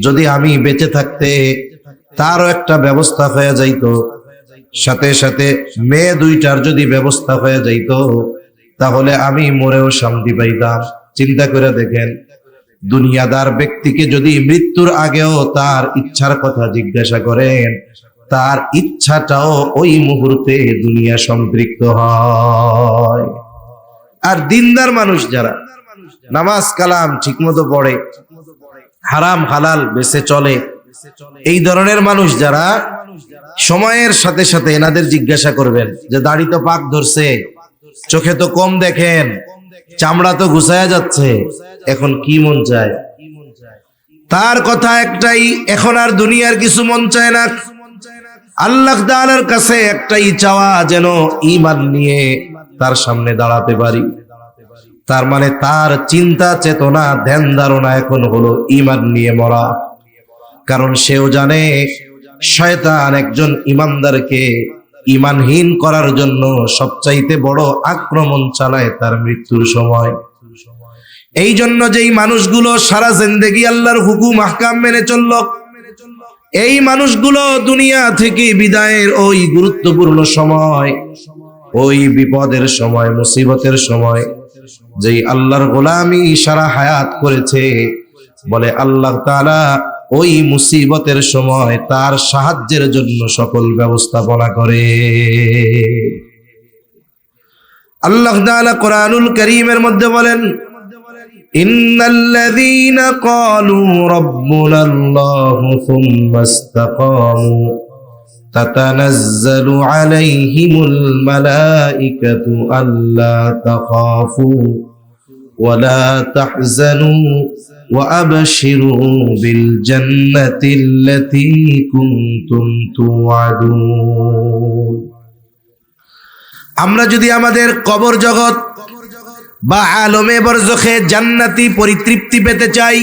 যদি আমি বেঁচে থাকতে তারও একটা ব্যবস্থা হয়ে যাইতো, সাথে সাথে মেয়ে 2টার যদি ব্যবস্থা হয়ে যাইতো, তাহলে আমি মরেও শান্তি পাইতাম। চিন্তা করে দেখেন, দুনিয়াদার ব্যক্তিকে যদি মৃত্যুর আগেও তার ইচ্ছার কথা জিজ্ঞাসা করেন, তার ইচ্ছাটাও ওই মুহূর্তে দুনিয়া সম্পৃক্ত হয়। আর দিনদার মানুষ যারা নামাজ কালাম ঠিকমতো পড়ে, হারাম হালাল বেঁচে চলে, এই ধরনের মানুষ যারা, সময়ের সাথে সাথে এনাদের জিজ্ঞাসা করবেন যে দাড়ি তো পাক ধরছে, চোখে তো কম দেখেন, চামড়া তো ঘুষায়া যাচ্ছে, এখন কি মন চায়? তার কথা একটাই, এখন আর দুনিয়ার কিছু মন চায় না। আল্লাহ তাআলার কাছে একটাই চাওয়া, যেন ঈমান নিয়ে তার সামনে দাঁড়াতে পারি। তার মানে তার চিন্তা চেতনা ধ্যান ধারণা এখন হলো ঈমান নিয়ে মরা। কারণ সেও জানে শয়তান একজন ঈমানদারকে ঈমানহীন করার জন্য সবচাইতে বড় আক্রমণ চালায় তার মৃত্যুর সময়। এই জন্য যেই মানুষগুলো সারা জিন্দেগি আল্লাহর হুকুম আহকাম মেনে চলল, এই মানুষগুলো দুনিয়া থেকে বিদায়ের ওই গুরুত্বপূর্ণ সময়, ওই বিপদের সময়, মুসিবতের সময়, যেই আল্লাহর গোলামি সারা হায়াত করেছে, বলে আল্লাহ তাআলা ওই মুসিবতের সময় তার সাহায্যের জন্য সকল ব্যবস্থাপনা করে। আল্লাহ তাআলা কোরআনুল কারীমের মধ্যে বলেন, ইন্নাল্লাযীনা ক্বালু রাব্বুনাল্লাহু সুম্মা ইসতাকামু তাতানাজ্জালু আলাইহিমুল মালাইকাতু আল্লা তাখাফু ولا تحزنوا وأبشروا بالجنة التي كنتم توعدون। আমরা যদি আমাদের কবর জগৎ বা আলমে বরজখে জান্নাতি পরিতৃপ্তি পেতে চাই,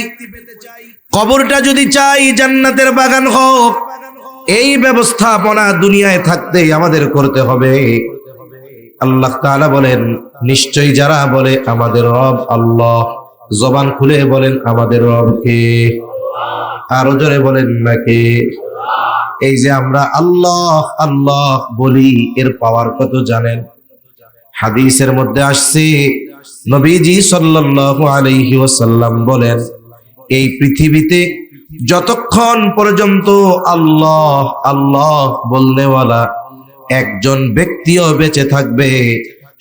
কবরটা যদি চাই জান্নাতের বাগান হোক, এই ব্যবস্থাপনা দুনিয়ায় থাকতেই আমাদের করতে হবে। আল্লাহ তাআলা বলেন, নিশ্চয়ই যারা বলে আমাদের রব আল্লাহ, জবান খুলে বলেন আমাদের রব কে? আরো জোরে বলেন না কে? এই যে আমরা আল্লাহ আল্লাহ বলি, এর পাওয়ার কত জানেন? হাদিসের মধ্যে আসছে, নবীজি সাল্লাল্লাহু আলাইহি ওয়াসাল্লাম বলেন, এই পৃথিবীতে যতক্ষণ পর্যন্ত আল্লাহ আল্লাহ বলনেওয়ালা একজন ব্যক্তিও বেঁচে থাকবে,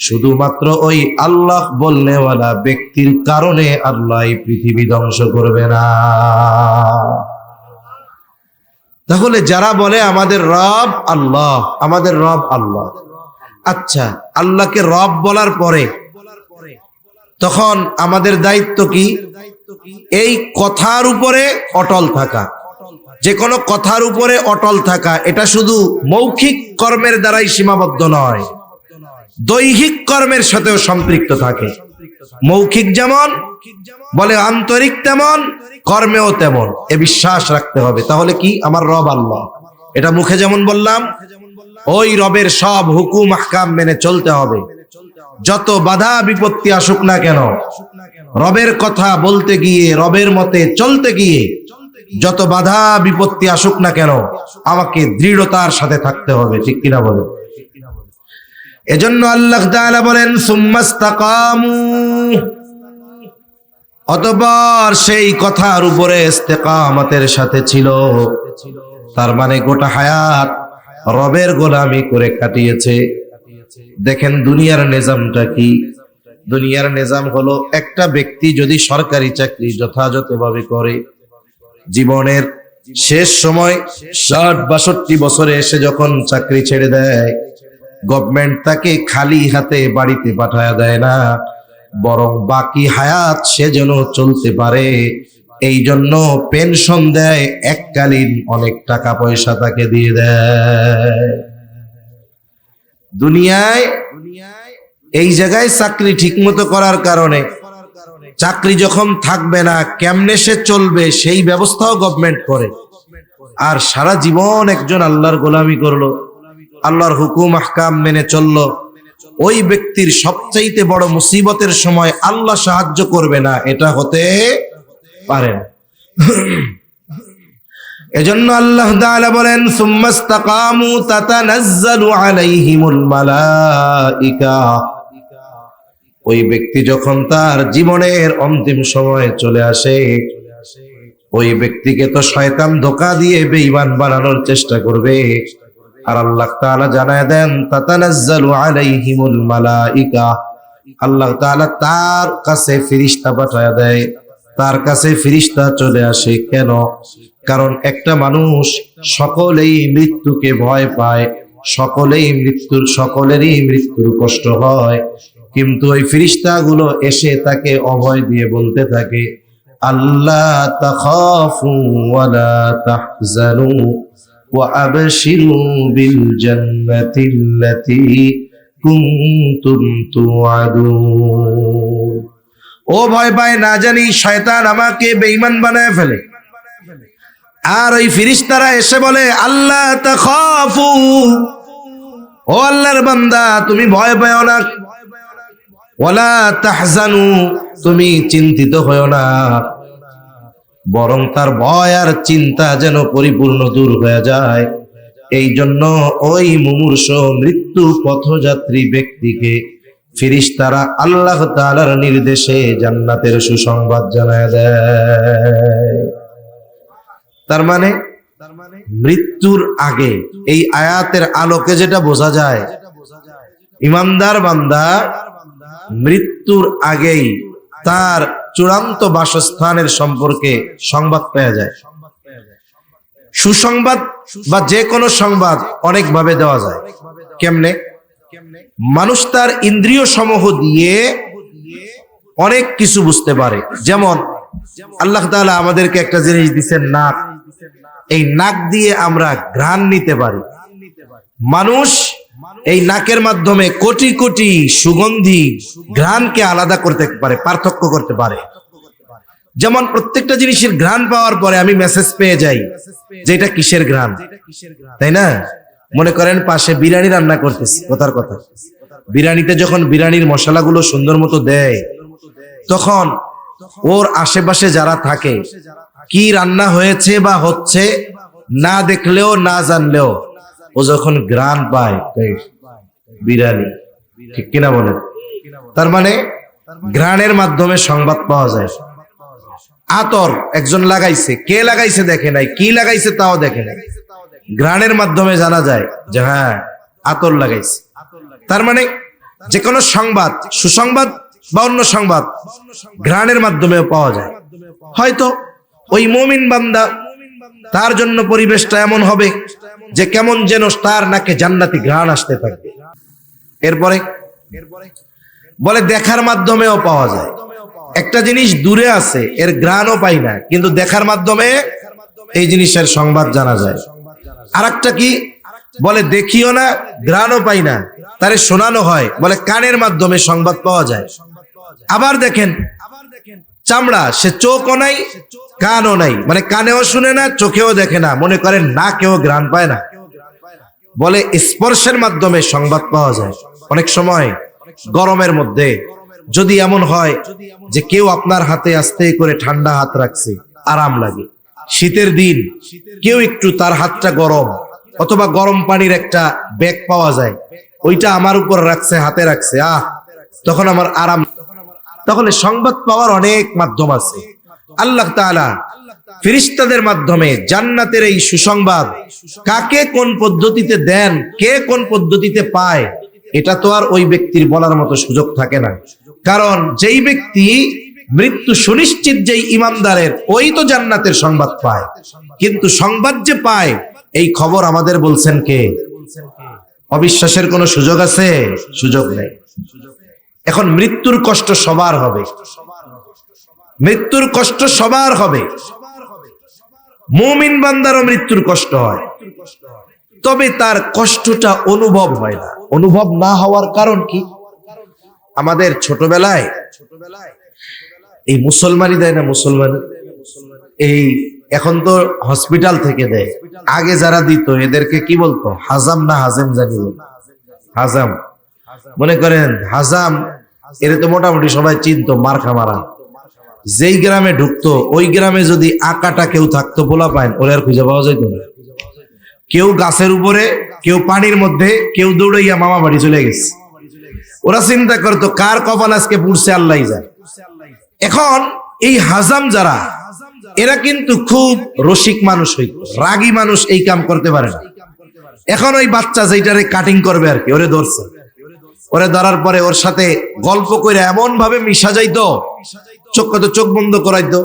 শুধুমাত্র ওই আল্লাহ বলনেওয়ালা ব্যক্তির কারণে আল্লাহ এই পৃথিবী ধ্বংস করবে না। তাহলে যারা বলে আমাদের রব আল্লাহ, আমাদের রব আল্লাহ, আচ্ছা, আল্লাহকে রব বলার পরে তখন আমাদের দায়িত্ব কি? এই কথার উপরে অটল থাকা। যে কোনো কথার উপরে অটল থাকা, এটা শুধু মৌখিক কর্মের দ্বারাই সীমাবদ্ধ নয়, দৈহিক কর্মের সাথেও সম্পৃক্ত থাকে। মৌখিক যেমন বলে আন্তরিক, তেমন কর্মেও তেমন, এ বিশ্বাস রাখতে হবে। তাহলে কি? আমার রব আল্লাহ, এটা মুখে যেমন বললাম, ওই রবের সব হুকুম আহকাম মেনে চলতে হবে। যত বাধা বিপত্তি আসুক না কেন, রবের কথা বলতে গিয়ে, রবের মতে চলতে গিয়ে যত বাধা বিপত্তি আসুক না কেন, আমাকে দৃঢ়তার সাথে থাকতে হবে। ঠিক কিনা বলে? এজন্য আল্লাহ তাআলা বলেন, সুম্মাস্তাকামু, অতঃপর সেই কথার উপরে ইস্তেকামতের সাথে ছিল। তার মানে গোটা হায়াত রবের গোলামি করে কাটিয়েছে। দেখেন দুনিয়ার নিজামটা কি? দুনিয়ার নিজাম হলো, একটা ব্যক্তি যদি সরকারি চাকরি যথাযথভাবে করে, জীবনের শেষ সময় ৬০-৬২ বছরে এসে যখন চাকরি ছেড়ে দেয়, গভর্নমেন্ট তাকে খালি হাতে বাড়িতে পাঠায় দেয় না, বরং বাকি হায়াত সে যেন চলতে পারে এই জন্য পেনশন দেয়, এককালীন অনেক টাকা পয়সা তাকে দিয়ে দেয়। দুনিয়ায় এই জায়গায় চাকরি ঠিক মতো করার কারণে, চাকরি যখন থাকবে না কেমনে সে চলবে সেই ব্যবস্থাও গভর্নমেন্ট করে। আর সারা জীবন একজন আল্লাহর গোলামি করলো, আল্লাহর হুকুম আহকাম মেনে চললো, ওই ব্যক্তির সবচাইতে বড় মুসিবতের সময় আল্লাহ সাহায্য করবে না, এটা হতে পারে না। এজন্য আল্লাহ তাআলা বলেন, সুম্মাস্তাকামু তাতানাজ্জালু আলাইহিমুল মালাইকা, ওই ব্যক্তি যখন তার জীবনের অন্তিম সময় চলে আসে, ওই ব্যক্তিকে তো শয়তান ধোঁকা দিয়ে বেঈমান বানানোর চেষ্টা করবে। আর আল্লাহ তাআলা জানায় দেন, তাতানাজ্জালু আলাইহিমুল মালাইকা, আল্লাহ তাআলা তার কাছে ফেরেশতা পাঠায় দেয়, তার কাছে ফেরেশতা চলে আসে। কেন? কারণ একটা মানুষ সকলেই মৃত্যুকে ভয় পায়, সকলেরই মৃত্যুর কষ্ট হয়, কিন্তু ওই ফেরেশতাগুলো এসে তাকে অভয় দিয়ে বলতে থাকে, আল্লাহ তাখাফু ওয়ালা তাহজানু ওয়া আবশিরু বিল জান্নাতিল্লাতী কুনতুম তুআদুন। ও ভয় পায় না জানি শয়তান আমাকে বেঈমান বানায় ফেলে। আর ওই ফেরেশতারা এসে বলে, আল্লাহ তাখাফু, ও আল্লাহর বান্দা তুমি ভয় পাও না, ওয়ালা তাহজানু, তুমি চিন্তিত হয়ো না, বরং তার ভয় আর চিন্তা যেন পরিপূর্ণ দূর হয়ে যায়। এই জন্য ওই মুমূর্ষ মৃত্যু পথযাত্রী ব্যক্তিকে ফেরেশতারা আল্লাহ তাআলার নির্দেশে জান্নাতের সুসংবাদ জানায় দেয়। তার মানে মৃত্যুর আগে, এই আয়াতের আলোকে যেটা বোঝা যায়, ইমানদার বান্দা মৃত্যুর আগেই তার চূড়ান্ত বাসস্থানের সম্পর্কে সংবাদ পেয়ে যায়। সুসংবাদ বা যে কোনো সংবাদ অনেক ভাবে দেওয়া যায়। কেমনে? মানুষ তার ইন্দ্রিয় সমূহ দিয়ে অনেক কিছু বুঝতে পারে। যেমন আল্লাহ তাআলা আমাদেরকে একটা জিনিস দিচ্ছেন, নাক। এই নাক দিয়ে আমরা ঘ্রাণ নিতে পারি। মানুষ এই নাকের মাধ্যমে কোটি কোটি সুগন্ধি ঘ্রাণকে আলাদা করতে পারে, পার্থক্য করতে পারে। যেমন প্রত্যেকটা জিনিসের ঘ্রাণ পাওয়ার পরে আমি মেসেজ পেয়ে যাই যে এটা কিসের ঘ্রাণ, তাই না? মনে করেন পাশে বিরিয়ানি রান্না করতেছি, কথার কথা, বিরিয়ানিতে যখন বিরিয়ানির মশলাগুলো সুন্দর মতো দেয়, তখন ওর আশেপাশে যারা থাকে কি রান্না হয়েছে বা হচ্ছে না দেখলেও না জানলেও ও যখন ঘ্রাণ পায় বিরিয়ানি, ঠিক কিনা বলেন? তার মানে ঘ্রাণের মাধ্যমে সংবাদ পাওয়া যায়। আতর একজন লাগাইছে, কে লাগাইছে দেখে নাই, কি লাগাইছে তাও দেখে নাই, ঘ্রাণের মাধ্যমে জানা যায় যে হ্যাঁ আতর লাগাইছে। তার মানে যে কোনো সংবাদ, সুসংবাদ বা অন্য সংবাদ ঘ্রাণের মাধ্যমে পাওয়া যায়। হয়তো ওই মুমিন বান্দা, তার জন্য পরিবেশটা এমন হবে যে কেমন যেন তার নাকে জান্নাতি ঘ্রাণ আসতে থাকবে। এরপরে বলে দেখার মাধ্যমেও পাওয়া যায়। একটা জিনিস দূরে আছে, এর ঘ্রাণও পাই না, কিন্তু দেখার মাধ্যমে এই জিনিসের সংবাদ জানা যায়। আর একটা কি বলে, দেখিও না, ঘ্রাণও পাই না, তারে শোনানো হয়, বলে কানের মাধ্যমে সংবাদ পাওয়া যায়। আবার দেখেন চামড়া, সে চোখও নাই কানও নাই, মানে কানেও শুনে না চোখেও দেখে না, মনে করেন না কেউ ঘ্রাণ পায় না, বলে স্পর্শের মাধ্যমে সংবাদ পাওয়া যায়। অনেক সময় গরমের মধ্যে যদি এমন হয় যে কেউ আপনার হাতে আস্তে করে ঠান্ডা হাত রাখছে, আরাম লাগে। শীতের দিন কেউ একটু তার হাতটা গরম, অথবা গরম পানির একটা ব্যাগ পাওয়া যায়, ওইটা আমার উপর রাখছে, হাতে রাখছে, তখন আমার আরাম। তাহলে সংবাদ পাওয়ার অনেক মাধ্যম আছে। আল্লাহ তাআলা ফেরেশতাদের মাধ্যমে জান্নাতের এই সুসংবাদ কাকে কোন পদ্ধতিতে দেন, কে কোন পদ্ধতিতে পায়, এটা তো আর ওই ব্যক্তির বলার মতো সুযোগ থাকে না। কারণ যেই ব্যক্তি মৃত্যু সুনিশ্চিত, যেই ইমানদারের, ওই তো জান্নাতের সংবাদ পায়। কিন্তু সংবাদ যে পায় এই খবর আমাদের বলছেন কে? অবিশ্বাসের কোনো সুযোগ আছে? সুযোগ নেই। এখন মৃত্যুর কষ্ট সবার হবে, মৃত্যুর কষ্ট সবার হবে। মুমিন বান্দারও মৃত্যুর কষ্ট হয়, তবে তার কষ্টটা অনুভব হয় না। অনুভব না হওয়ার কারণ কি? আমাদের ছোটবেলায় এই মুসলমানই দেয় না, মুসলমান এই এখন তো হসপিটাল থেকে দেয়, আগে যারা দিত এদেরকে কি বলতো? হাজাম না হাজেম জানি বলতো, হাজাম। মনে করেন হাজাম, এর তো মোটামুটি সবাই চিনতো, মার্কা মারা। যেই গ্রামে ঢুকতো ওই গ্রামে যদি আকাটা কেউ থাকতো, পোলা পায় ওরা আর খুঁজে পাওয়া যাইতো না। কেউ গাছের উপরে, কেউ পানির মধ্যে, কেউ দৌড়াইয়া মামা বাড়ি চলে গেছে। ওরা চিন্তা করতো কার কপাল আজকে পুড়ছে, আল্লাহ যায়। এখন এই হাজাম যারা, এরা কিন্তু খুব রসিক মানুষ, হইতো রাগী মানুষ, এই কাম করতে পারে না। এখন ওই বাচ্চা যেটারে কাটিং করবে আর কি, ওরে ধরছে, ওরে ধরার পরে ওর সাথে গল্প করে এমন ভাবে মিশা যাইতো, চোখ বন্ধ করাইতো।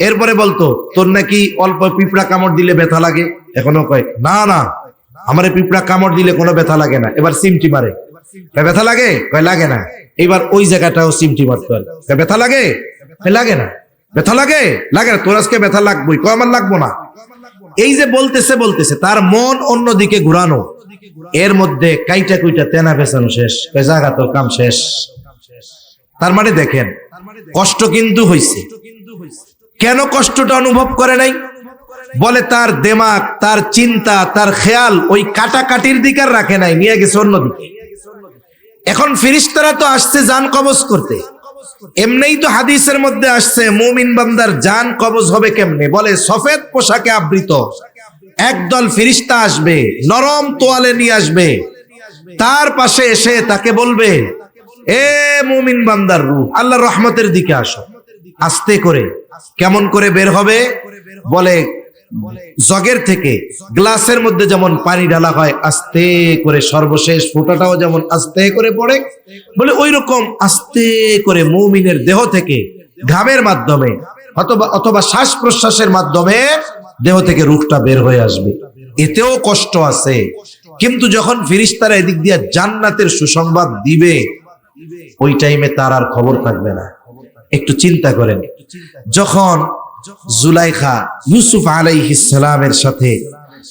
এরপরে বলতো তোর নাকি অল্প পিঁপড়া কামড় দিলে ব্যথা লাগে, এখনো কয় না না আমারে পিঁপড়া কামড় দিলে কোনো ব্যথা লাগে না। এবার সিমটি মারে, ব্যথা লাগে, কয় লাগে না। এবার ওই জায়গাটাও সিমটি মারতে হয়, ব্যথা লাগে, লাগে না, ব্যথা লাগে, লাগে না, তোর আজকে ব্যথা লাগবেই, কয় আমার লাগবো না। এই যে বলতেছে তার মন অন্যদিকে ঘুরানো, এর মধ্যে কাইটা কুইটা তেনা পেছানো শেষ, জায়গা তোর কাম শেষ। তার মানে দেখেন কষ্ট কিন্তু হইছে। কেন কষ্টটা অনুভব করে নাই? বলে তার দিমাগ, তার চিন্তা, তার খেয়াল ওই কাটাকাটির দিকে রাখে নাই, নিয়ে গেছে অন্যদিকে। এখন ফেরেশতারা তো আসছে জান কবজ করতে, এমনিই তো হাদিসের মধ্যে আসছে মুমিন বান্দার জান কবজ হবে কেমনে? বলে সফেদ পোশাকে আবৃত একদল ফেরেশতা আসবে, নরম তোয়ালে নিয়ে আসবে, তার পাশে এসে তাকে বলবে এ মুমিন বান্দার রূহ, আল্লাহর রহমতের দিকে আসো। আস্তে করে, কেমন করে বের হবে? বলে জগের থেকে গ্লাসের মধ্যে যেমন পানি ঢালা হয় আস্তে করে, সর্বশেষ ফোঁটাটাও যেমন আস্তে করে পড়ে, বলে ওই রকম আস্তে করে মুমিনের দেহ থেকে ঘামের মাধ্যমে অথবা শ্বাস প্রশ্বাসের মাধ্যমে দেহ থেকে রূহটা বের হয়ে আসবে। এতেও কষ্ট আছে, কিন্তু যখন ফেরেশতারা এদিক দিয়ে জান্নাতের সুসংবাদ দিবে, ওই টাইমে তার আর খবর থাকবে না। একটু চিন্তা করেন, যখন জুলাইখা ইউসুফ আলাইহিস সালামের সাথে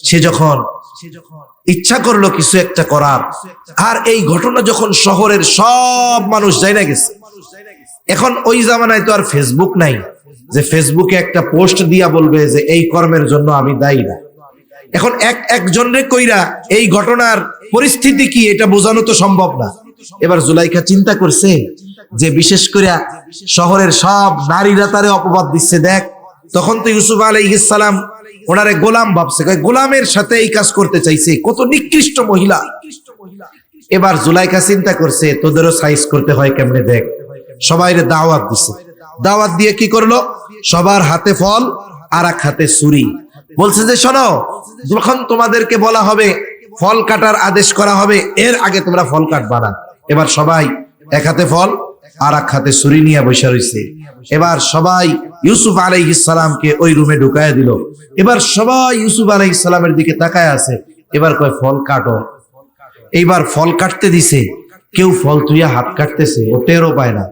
সে যখন ইচ্ছা করলো কিছু একটা করার, আর এই ঘটনা যখন শহরের সব মানুষ জানা গেছে, এখন ওই জামানায় তো আর ফেসবুক নাই যে ফেসবুকে একটা পোস্ট দিয়া বলবে যে এই কর্মের জন্য আমি দায়ী না। এখন একজনরে কইরা এই ঘটনার পরিস্থিতি কি এটা বোঝানো তো সম্ভব না। এবার জুলাইখা চিন্তা করছে যে বিশেষ করে শহরের সব নারীরা তারে অপবাদ দিচ্ছে, দেখ তখন তো ইউসুফ আলাইহিস সালাম ওনারে গোলাম ভাবছে, গোলামের সাথে এই কাজ করতে চাইছে, কত নিকৃষ্ট মহিলা। এবার জুলাইখা চিন্তা করছে তোদেরও সাইজ করতে হয় কেমনে, দেখ সবাইরে দাওয়াত দিছে। দাওয়াত দিয়ে কি করলো, সবার হাতে ফল আর এক হাতে ছুরি, বলছে যে শোনো, যখন তোমাদেরকে বলা হবে ফল কাটার আদেশ করা হবে, এর আগে তোমরা ফল কাটবা না। এবার সবাই এক হাতে ফল আর এক হাতে ছুরি নিয়ে বসে রয়েছে। এবার সবাই ইউসুফ আলাইহিস সালামকে ওই রুমে ঢুকায় দিল। এবার সবাই ইউসুফ আলাইহিস সালামের দিকে তাকায় আছে। এবার কয় ফল কাটো। এইবার ফল কাটতে দিছে, কেউ ফল তুইয়া হাত কাটতেছে, ও টেরও পায় না।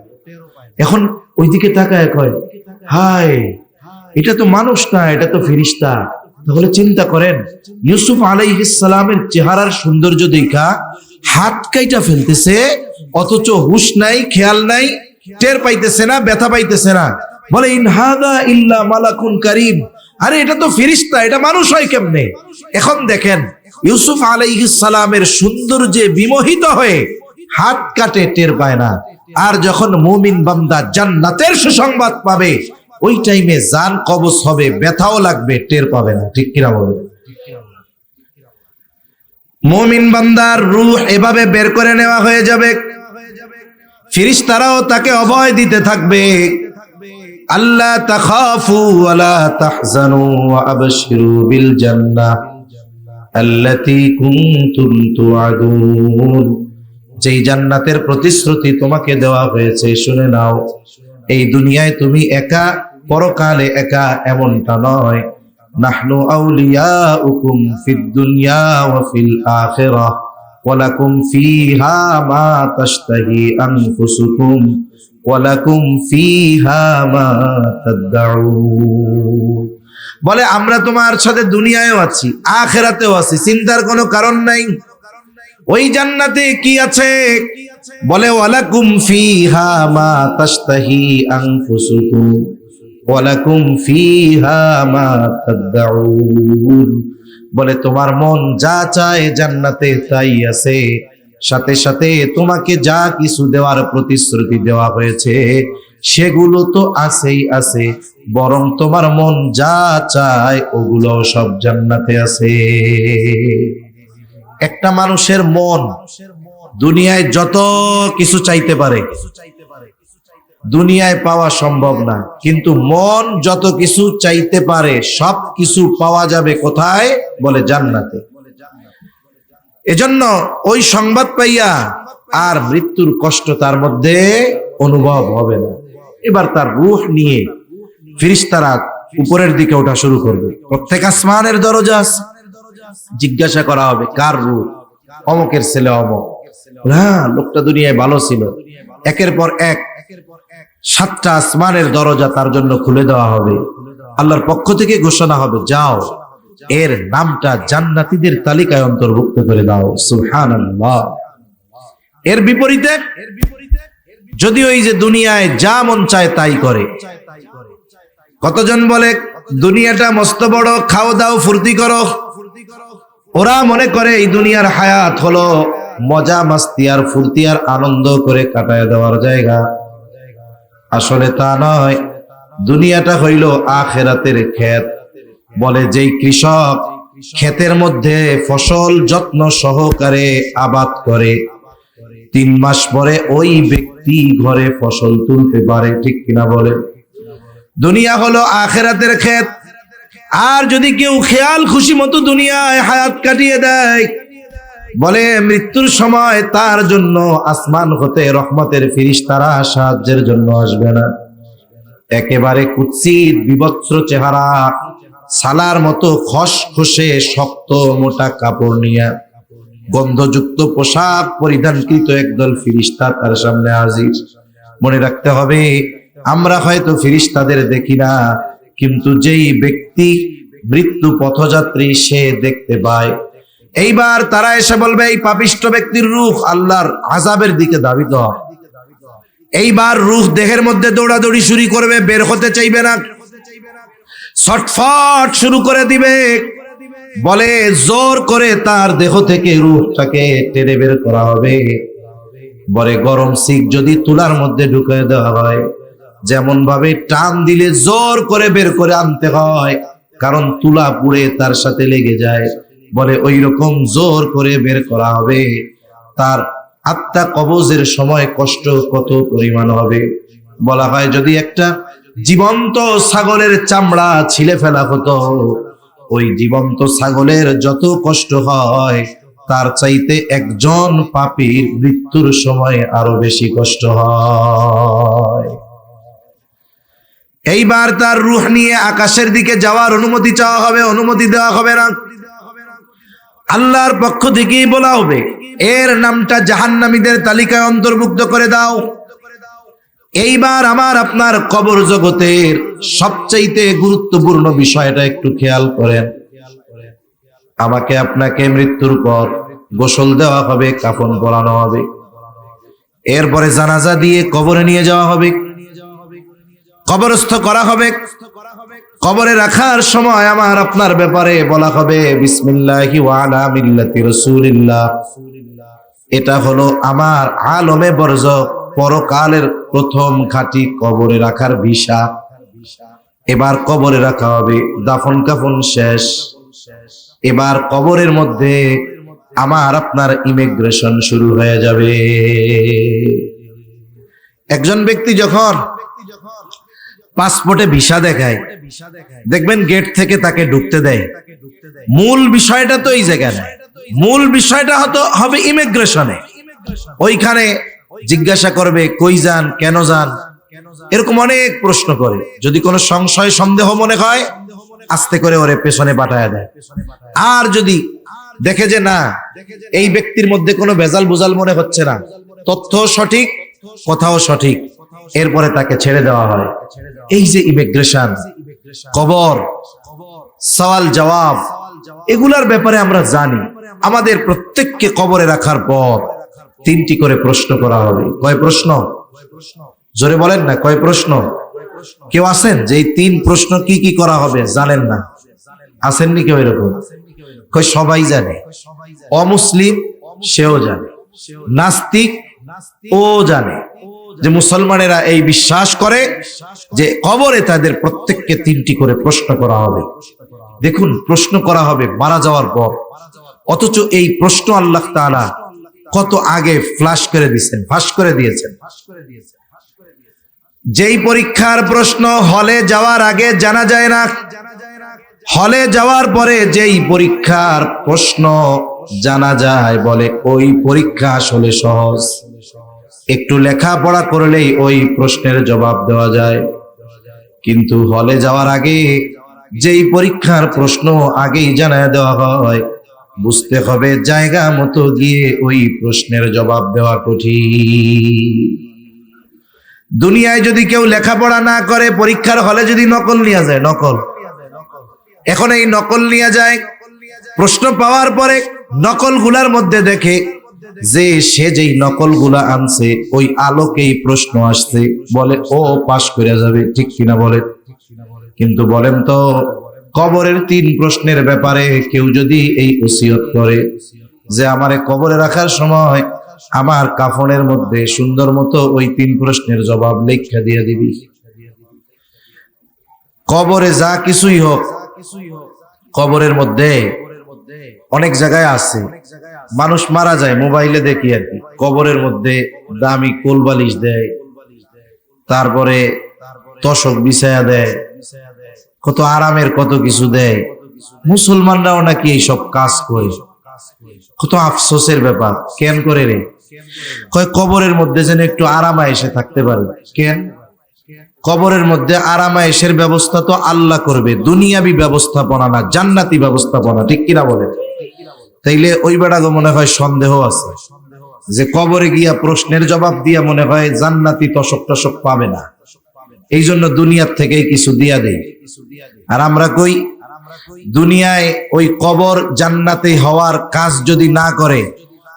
এখন ওইদিকে তাকায় কয় হায়, এটা তো মানুষ না, এটা তো ফেরেশতা। তাহলে চিন্তা করেন, ইউসুফ আলাইহিস সালামের চেহারার সৌন্দর্য দেখা হাত কাইটা ফেলতেছে, অথচ হুশ নাই, খেয়াল নাই, টের পাইতেছে না, ব্যথা পাইতেছে না। বলে ইন হাদা ইল্লা মালাকুন কারীম, আরে এটা তো ফেরেশতা, এটা মানুষ হয় কেমনে? এখন দেখেন ইউসুফ আলাইহিস সালামের সৌন্দর্যে বিমোহিত হয়ে হাত কাটে, টের পায় না। আর যখন মুমিন বান্দা জান্নাতের সুসংবাদ পাবে, ওই টাইমে জান কবজ হবে, ব্যথাও লাগবে, টের পাবে না। ঠিক কিনা বলে? মুমিন বান্দার রূহ এভাবে বের করে নেওয়া হয়ে যাবে, ফেরেশতারাও তাকে অভয় দিতে থাকবে। আল্লাহ তাখাফু ওয়ালা তাহজানু ওয়া আবশিরু বিল জান্নাহ আল্লাতী কুনতুম তুআদুন। যেই জান্নাতের প্রতিশ্রুতি তোমাকে দেওয়া হয়েছে, শুনে নাও, এই দুনিয়ায় তুমি একা, পরকালে একা, এমনটা নয়। নাহনু আউলিয়াউকুম ফিদ দুনিয়া ওয়া ফিল আখিরাহ ওয়া লাকুম ফিহা মা তাশতাহি আনফুসুকুম ওয়া লাকুম ফিহা মা তাদউন। বলে আমরা তোমার সাথে দুনিয়ায়ও আছি, আখিরাতেও আছি, চিন্তার কোনো কারণ নাই। ওই জান্নাতে কি আছে? বলে ওয়ালাকুম ফিহা মা তাশতাহি আনফুসুকুম ওয়ালাকুম ফিহা মা তাদউন। বলে তোমার মন যা চায় জান্নাতে তাই আছে, সাথে সাথে তোমাকে যা কিছু দেওয়ার প্রতিশ্রুতি দেওয়া হয়েছে সেগুলো তো আছেই আছে, বরং তোমার মন যা চায় ওগুলো সব জান্নাতে আছে। একটা মানুষের মন দুনিয়ায় যত কিছু চাইতে পারে, দুনিয়ায় পাওয়া সম্ভব না, কিন্তু মন যত কিছু চাইতে পারে সব কিছু পাওয়া যাবে কোথায়? বলে জান্নাতে। এজন্য ওই সংবাদ পাইয়া আর মৃত্যুর কষ্ট তার মধ্যে অনুভব হবে না। এবার তার রূহ নিয়ে ফেরেশতারা উপরের দিকে ওঠা শুরু করবে। প্রত্যেক আসমানের দরজা আছে, জিজ্ঞাসা করা হবে কার রূহ? অমকের ছেলে অমক। হ্যাঁ, লোকটা দুনিয়ায় ভালো ছিল। একের পর এক 7টা আসমানের দরজা তার জন্য খুলে দেওয়া হবে। আল্লাহর পক্ষ থেকে ঘোষণা হবে, যাও, এর নামটা জান্নাতীদের তালিকায় অন্তর্ভুক্ত করে দাও। সুবহানাল্লাহ। এর বিপরীতে যদিও এই যে দুনিয়ায় যা মন চায় তাই করে, কতজন বলে দুনিয়াটা মস্ত বড়, খাও দাও ফুর্তি করো। ওরা মনে করে এই দুনিয়ার হায়াত হলো মজা মাস্তি আর ফুর্তি আর আনন্দ করে কাটায় দেওয়ার জায়গা। আসলে তা নয়, দুনিয়াটা হইল আখিরাতের ক্ষেত। বলে যেই কৃষক ক্ষেতের মধ্যে ফসল যত্ন সহকারে আবাদ করে, 3 মাস পরে ওই ব্যক্তি ঘরে ফসল তুলতে পারে। ঠিক কিনা বলে? দুনিয়া হলো আখিরাতের ক্ষেত। আর যদি কেউ খেয়াল খুশি মতো দুনিয়ায় হায়াত কাটিয়ে দেয়, বলে মৃত্যুর সময় তার জন্য আসমান হতে রহমতের ফেরেশতারা সাহায্যের জন্য আসবে না। একেবারে কুৎসিত বিভৎস চেহারা, সালার মতো খসখসে শক্ত মোটা কাপড় নিয়ে গন্ধযুক্ত পোশাক পরিধানকৃত একদল ফেরেশতা তার সামনে হাজির। মনে রাখতে হবে, আমরা হয়তো ফেরেশতাদের দেখি না, কিন্তু যেই ব্যক্তি মৃত্যু পথযাত্রী সে দেখতে পায়। এইবার তারা এসে বলবে এই পাপিষ্ঠ ব্যক্তির রূহ আল্লাহর আযাবের দিকে ধাবিত হয়। এইবার রূহ দেহের মধ্যে দৌড়াদৌড়ি শুরু করবে, বের হতে চাইবে না, ছটফট শুরু করে দিবে। বলে জোর করে তার দেহ থেকে রূহটাকে টেনে বের করা হবে। বলে গরম শিক যদি তুলার মধ্যে ঢুকে দেওয়া হয়, যেমন ভাবে টান দিলে জোর করে বের করে আনতে হয়, কারণ তুলা পুড়ে তার সাথে লেগে যায়, বলে ওই রকম জোর করে বের করা হবে। তার আত্মা কবজের সময় কষ্ট কত পরিমাণ হবে। বলা হয় যদি একটা জীবন্ত ছাগলের চামড়া ছিলে ফেলা হতো, ওই জীবন্ত ছাগলের যত কষ্ট হয় তার চাইতে একজন পাপীর মৃত্যুর সময় আরো বেশি কষ্ট হয়। এইবার তার রূহ নিয়ে আকাশের দিকে যাওয়ার অনুমতি চাওয়া হবে, অনুমতি দেওয়া হবে না। আল্লাহর পক্ষ থেকেই বলা হবে এর নামটা জাহান্নামীদের তালিকায় অন্তর্ভুক্ত করে দাও। এইবার আমার আপনার কবর জগতের সবচাইতে গুরুত্বপূর্ণ বিষয়টা একটু খেয়াল করেন। আমাকে আপনাকে মৃত্যুর পর গোসল দেওয়া হবে, কাফন পরানো হবে, এরপরে জানাজা দিয়ে কবরে নিয়ে যাওয়া হবে, কবরস্থ করা হবে। কবরে রাখার সময় আমার আপনার ব্যাপারে বলা হবে বিসমিল্লাহি ওয়া আলা মিল্লাতি রাসূলিল্লাহ। এটা হলো আমার আলমে বরজ পরকালের প্রথম খাঁটি কবরে রাখার ভিসা। এবার কবরে রাখা হবে, দাফন কাফন শেষ। এবার কবরের মধ্যে আমার আপনার ইমিগ্রেশন শুরু হয়ে যাবে। একজন ব্যক্তি যখন পাসপোর্টে ভিসা দেখায়, দেখবেন গেট থেকে তাকে ঢুকতে দেয়। মূল বিষয়টা তো এই জায়গায় না, মূল বিষয়টা হবে ইমিগ্রেশনে। ওইখানে জিজ্ঞাসা করবে কই যান, কেন যান, এরকম অনেক প্রশ্ন করে। যদি কোনো সংশয় সন্দেহ মনে হয় আস্তে করে ওরে পেছনে পাঠায় দেয়। আর যদি দেখে যে না এই ব্যক্তির মধ্যে কোনো ভেজাল বুজাল মনে হচ্ছে না, তথ্য সঠিক, কথাও সঠিক, এরপরে তাকে ছেড়ে দেওয়া হয়। এই যে ইমিগ্রেশন, কবর, সওয়াল জবাব, এগুলার ব্যাপারে আমরা জানি। আমাদের প্রত্যেককে কবরে রাখার পর 3টি করে প্রশ্ন করা হবে। কয় প্রশ্ন? জোরে বলেন না, কয় প্রশ্ন? কেউ আছেন যে এই 3 প্রশ্ন কি কি করা হবে জানেন না? আসেননি কেউ এরকম? কয় সবাই জানে, অমুসলিম সেও জানে, নাস্তিক ও জানে, যে মুসলমানেরা এই বিশ্বাস করে যে কবরে তাদের প্রত্যেককে 3টি করে প্রশ্ন করা হবে। দেখুন, প্রশ্ন করা হবে মারা যাওয়ার পর, অথচ এই প্রশ্ন আল্লাহ তাআলা কত আগে ফ্লাশ করে দিয়েছেন, ফাঁস করে দিয়েছেন। যেই পরীক্ষার প্রশ্ন হলে যাওয়ার আগে জানা যায় না, হলে যাওয়ার পরে যেই পরীক্ষার প্রশ্ন জানা যায়, বলে ওই পরীক্ষা আসলে সহজ, একটু লেখাপড়া করলেই ওই প্রশ্নের জবাব দেওয়া যায়। কিন্তু হলে যাওয়ার আগে যেই পরীক্ষার প্রশ্ন আগেই জানায় দেওয়া হয়, বুঝতে হবে জায়গা মতো গিয়ে ওই প্রশ্নের জবাব দেওয়া কঠিন। দুনিয়ায় যদি কেউ লেখাপড়া না করে, পরীক্ষার হলে যদি নকল নিয়ে যায়, নকল, এখন এই নকল নিয়ে যায়, প্রশ্ন পাওয়ার পরে নকল গুলার মধ্যে দেখে যে সে যেই নকল গুলা আনছে ওই আলোকেই প্রশ্ন আসছে, বলে ও পাশ করে যাবে, ঠিক কিনা বলে? কিন্তু বলেন তো, কবরের 3 প্রশ্নের ব্যাপারে কেউ যদি এই ওসিয়ত করে যে আমারে কবরে রাখার সময় আমার কাফনের মধ্যে সুন্দর মতো ওই 3 প্রশ্নের জবাব লেখা দিয়ে দিবি, কবরে যা কিছুই হোক, কবরের মধ্যে অনেক জায়গায় আছে মানুষ মারা যায়, মোবাইলে দেখি আর কি, কবরের মধ্যে দামি কোলবালিশ দেয়, তারপরে তশক বিছায়া দেয়, কত আরামের কত কিছু দেয়। মুসলমানরাও নাকি এইসব কাজ করে, কত আফসোসের ব্যাপার। কেন করে রে? কয় কবরের মধ্যে যেন একটু আরামায়েশে থাকতে পারে। কেন? কবরের মধ্যে আরামায়েশের ব্যবস্থা তো আল্লাহ করবে, দুনিয়াবি ব্যবস্থাপনা না, জান্নাতি ব্যবস্থাপনা, ঠিক কিনা বলে? তাইলে ওই বেড়াগো মনে হয় সন্দেহ আছে যে কবরে গিয়া প্রশ্নের জবাব দিয়া মনে হয় জান্নাতি তশক টশক পাবে না। এই জন্য দুনিয়ার থেকেই কিছু দিয়া দেই। আর আমরা কই দুনিয়ায় ওই কবর জান্নাতে হওয়ার কাজ যদি না করে,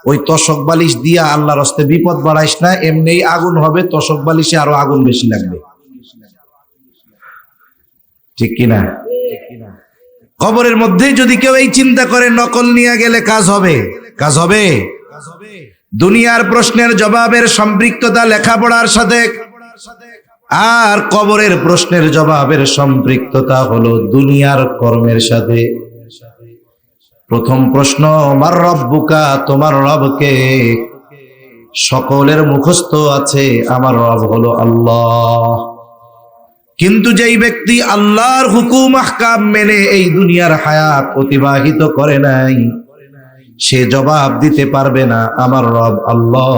ওই তসক বালিশ দিয়া আল্লাহর হস্তে বিপদ বাড়াইস না, এমনিই আগুন হবে, তসক বালিশে আরো আগুন বেশি লাগবে। ঠিক কিনা? কবরের মধ্যে যদি কেউ এই চিন্তা করে নকল নিয়ে গেলে কাজ হবে, কাজ হবে। দুনিয়ার প্রশ্নের জবাবের সম্পৃক্ততা লেখাপড়ার সাথে, আর কবরের প্রশ্নের জবাবের সম্পৃক্ততা হলো দুনিয়ার কর্মের সাথে। প্রথম প্রশ্ন, মার রব্বুকা, তোমার রবকে? সকলের মুখস্থ আছে, আমার রব হলো আল্লাহ। কিন্তু যেই ব্যক্তি আল্লাহর হুকুম আহকাম মেনে এই দুনিয়ার হায়াত অতিবাহিত করে নাই, সে জবাব দিতে পারবে না আমার রব আল্লাহ।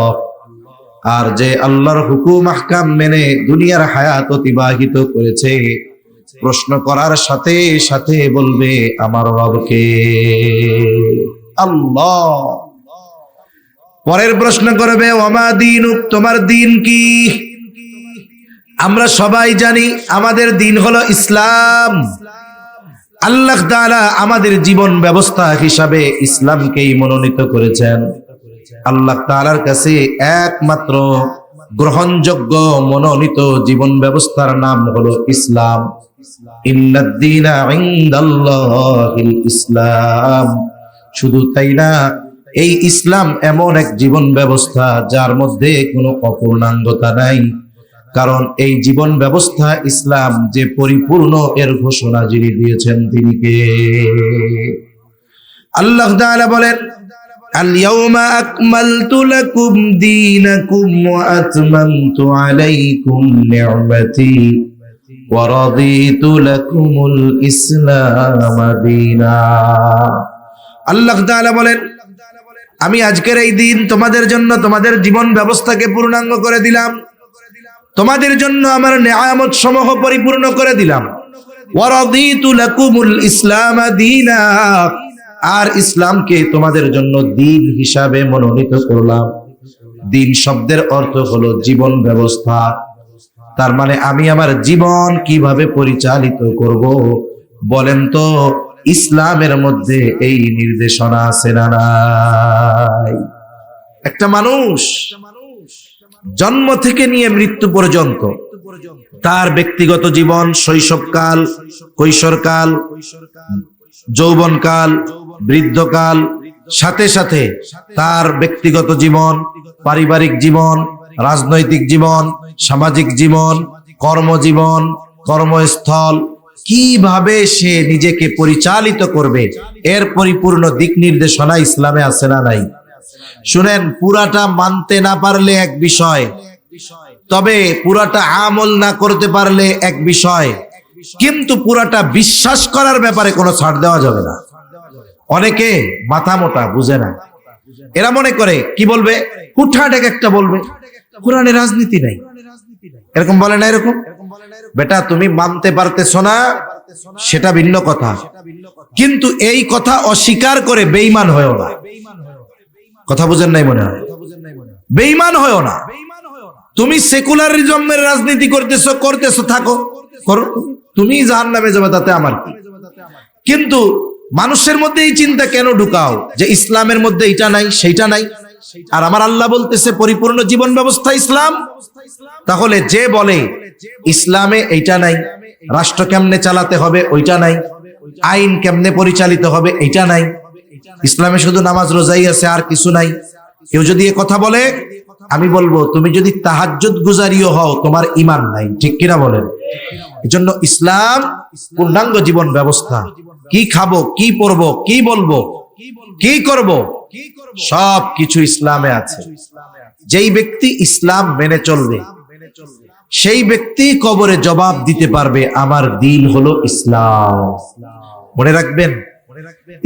আর যে আল্লাহর হুকুম আহকাম মেনে দুনিয়ার হায়াত অতিবাহিত করেছে, প্রশ্ন করার সাথে সাথে বলবে আমার রবকে? আল্লাহ। পরের প্রশ্ন করবে, ওমা দীনুক, তোমার দিন কি? আমরা সবাই জানি আমাদের দিন হলো ইসলাম। আল্লাহ তাআলা আমাদের জীবন ব্যবস্থা হিসাবে ইসলামকেই মনোনীত করেছেন। আল্লাহ তাআলার কাছে একমাত্র গ্রহণযোগ্য মনোনীত জীবন ব্যবস্থার নাম হলো ইসলাম। ইন্নাদ-দীনা ইনদাল্লাহিল ইসলাম। শুধু তাই না, এই ইসলাম এমন এক জীবন ব্যবস্থা যার মধ্যে কোনো অপূর্ণাঙ্গতা নাই। কারণ এই জীবন ব্যবস্থা ইসলাম যে পরিপূর্ণ, এর ঘোষণা যিনি দিয়েছেন তিনি কে? আল্লাহ তাআলা বলেন, আল-ইয়াওমা আকমালতু লাকুম দীনাকুম ওয়া আতমামতু আলাইকুম নি'মাতি ওয়া রাদিতু লাকুমুল ইসলাম দীনা। আল্লাহ তাআলা বলেন, আমি আজকের এই দিন তোমাদের জন্য তোমাদের জীবন ব্যবস্থাকে পূর্ণাঙ্গ করে দিলাম, তোমাদের জন্য আমার নেয়ামত সমূহ পরিপূর্ণ করে দিলাম। ওয়া রাদিতু লাকুমুল ইসলাম দীনা, আর ইসলামকে তোমাদের জন্য দিন হিসাবে মনোনীত করলাম। দিন শব্দের অর্থ হলো জীবন ব্যবস্থা। তার মানে আমি আমার জীবন কিভাবে পরিচালিত করব, বলেন তো ইসলামের মধ্যে এই নির্দেশনা আছে না নাই? একটা মানুষ জন্ম থেকে নিয়ে মৃত্যু পর্যন্ত তার ব্যক্তিগত জীবন, শৈশবকাল, কৈশোরকাল, যৌবনকাল, বৃদ্ধকাল, সাথে সাথে তার ব্যক্তিগত জীবন, পারিবারিক জীবন, রাজনৈতিক জীবন, সামাজিক জীবন, কর্মজীবন, কর্মস্থল, কিভাবে সে নিজেকে পরিচালিত করবে, এর পরিপূর্ণ দিক নির্দেশনা ইসলামে আছে না নাই? শুনেন, পুরাটা মানতে না পারলে এক বিষয়, তবে পুরাটা আমল না করতে পারলে এক বিষয়, কিন্তু পুরাটা বিশ্বাস করার ব্যাপারে কোনো ছাড় দেওয়া যাবে না। অনেকে মাথা মোটা, বুঝে না। এরা মনে করে কি বলবে, হুটহাট এক একটা বলবে কোরআনে রাজনীতি নাই, এরকম বলে না। এরকম বেটা, তুমি মানতে পারতেছো না সেটা ভিন্ন কথা, কিন্তু এই কথা অস্বীকার করে বেঈমান হয়ো না। কথা বুঝেন নাই মনে হয়? বেঈমান হয়ো না। তুমি সেকুলারিজমের রাজনীতি করতেছো থাকো, করো, তুমি জাহান্নামে যাবে, তাতে আমার কি? কিন্তু মানুষের মধ্যে এই চিন্তা কেন ঢুকাও যে ইসলামের মধ্যে এটা নাই সেইটা নাই? আর আমার আল্লাহ বলতেছে পরিপূর্ণ জীবন ব্যবস্থা ইসলাম। তাহলে যে বলে ইসলামে এইটা নাই, রাষ্ট্র কেমনে চালাতে হবে ওইটা নাই, আইন কেমনে পরিচালিত হবে এইটা নাই, ইসলামে শুধু নামাজ রোজাই আছে আর কিছু নাই, কেউ যদি এ কথা বলে, আমি বলবো তুমি যদি তাহাজ্জুদ গুজারিও হও, তোমার ঈমান নাই। ঠিক কিনা বলেন? এজন্য ইসলাম পূর্ণাঙ্গ জীবন ব্যবস্থা। কি খাবো, কি পরবো, কি বলবো, কি করব, সব কিছু ইসলামে আছে। যেই ব্যক্তি ইসলাম মেনে চলবে, সেই ব্যক্তি কবরে জবাব দিতে পারবে আমার দিন হলো ইসলাম। মনে রাখবেন,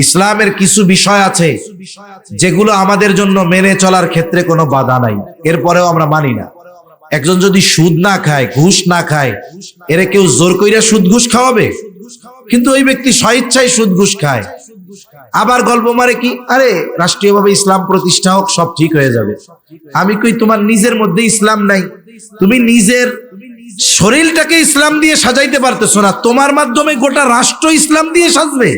ইসলামের কিছু বিষয় আছে যেগুলো আমাদের জন্য মেনে চলার ক্ষেত্রে কোনো বাধা নাই, এরপরেও আমরা মানি না। একজন যদি সুদ না খায়, ঘুষ না খায়, এরে কেউ জোর কইরা সুদ ঘুষ খাওয়াবে? কিন্তু ওই ব্যক্তি স্বইচ্ছায় সুদ ঘুষ খায়, আবার গল্প মারে কি, আরে রাষ্ট্রীয়ভাবে ইসলাম প্রতিষ্ঠা হোক, সব ঠিক হয়ে যাবে। আমি কই, তোমার নিজের মধ্যে ইসলাম নাই, তুমি নিজের শরীরটাকে ইসলাম দিয়ে সাজাইতে পারতেছো না, তোমার মাধ্যমে গোটা রাষ্ট্র ইসলাম দিয়ে সাজবে?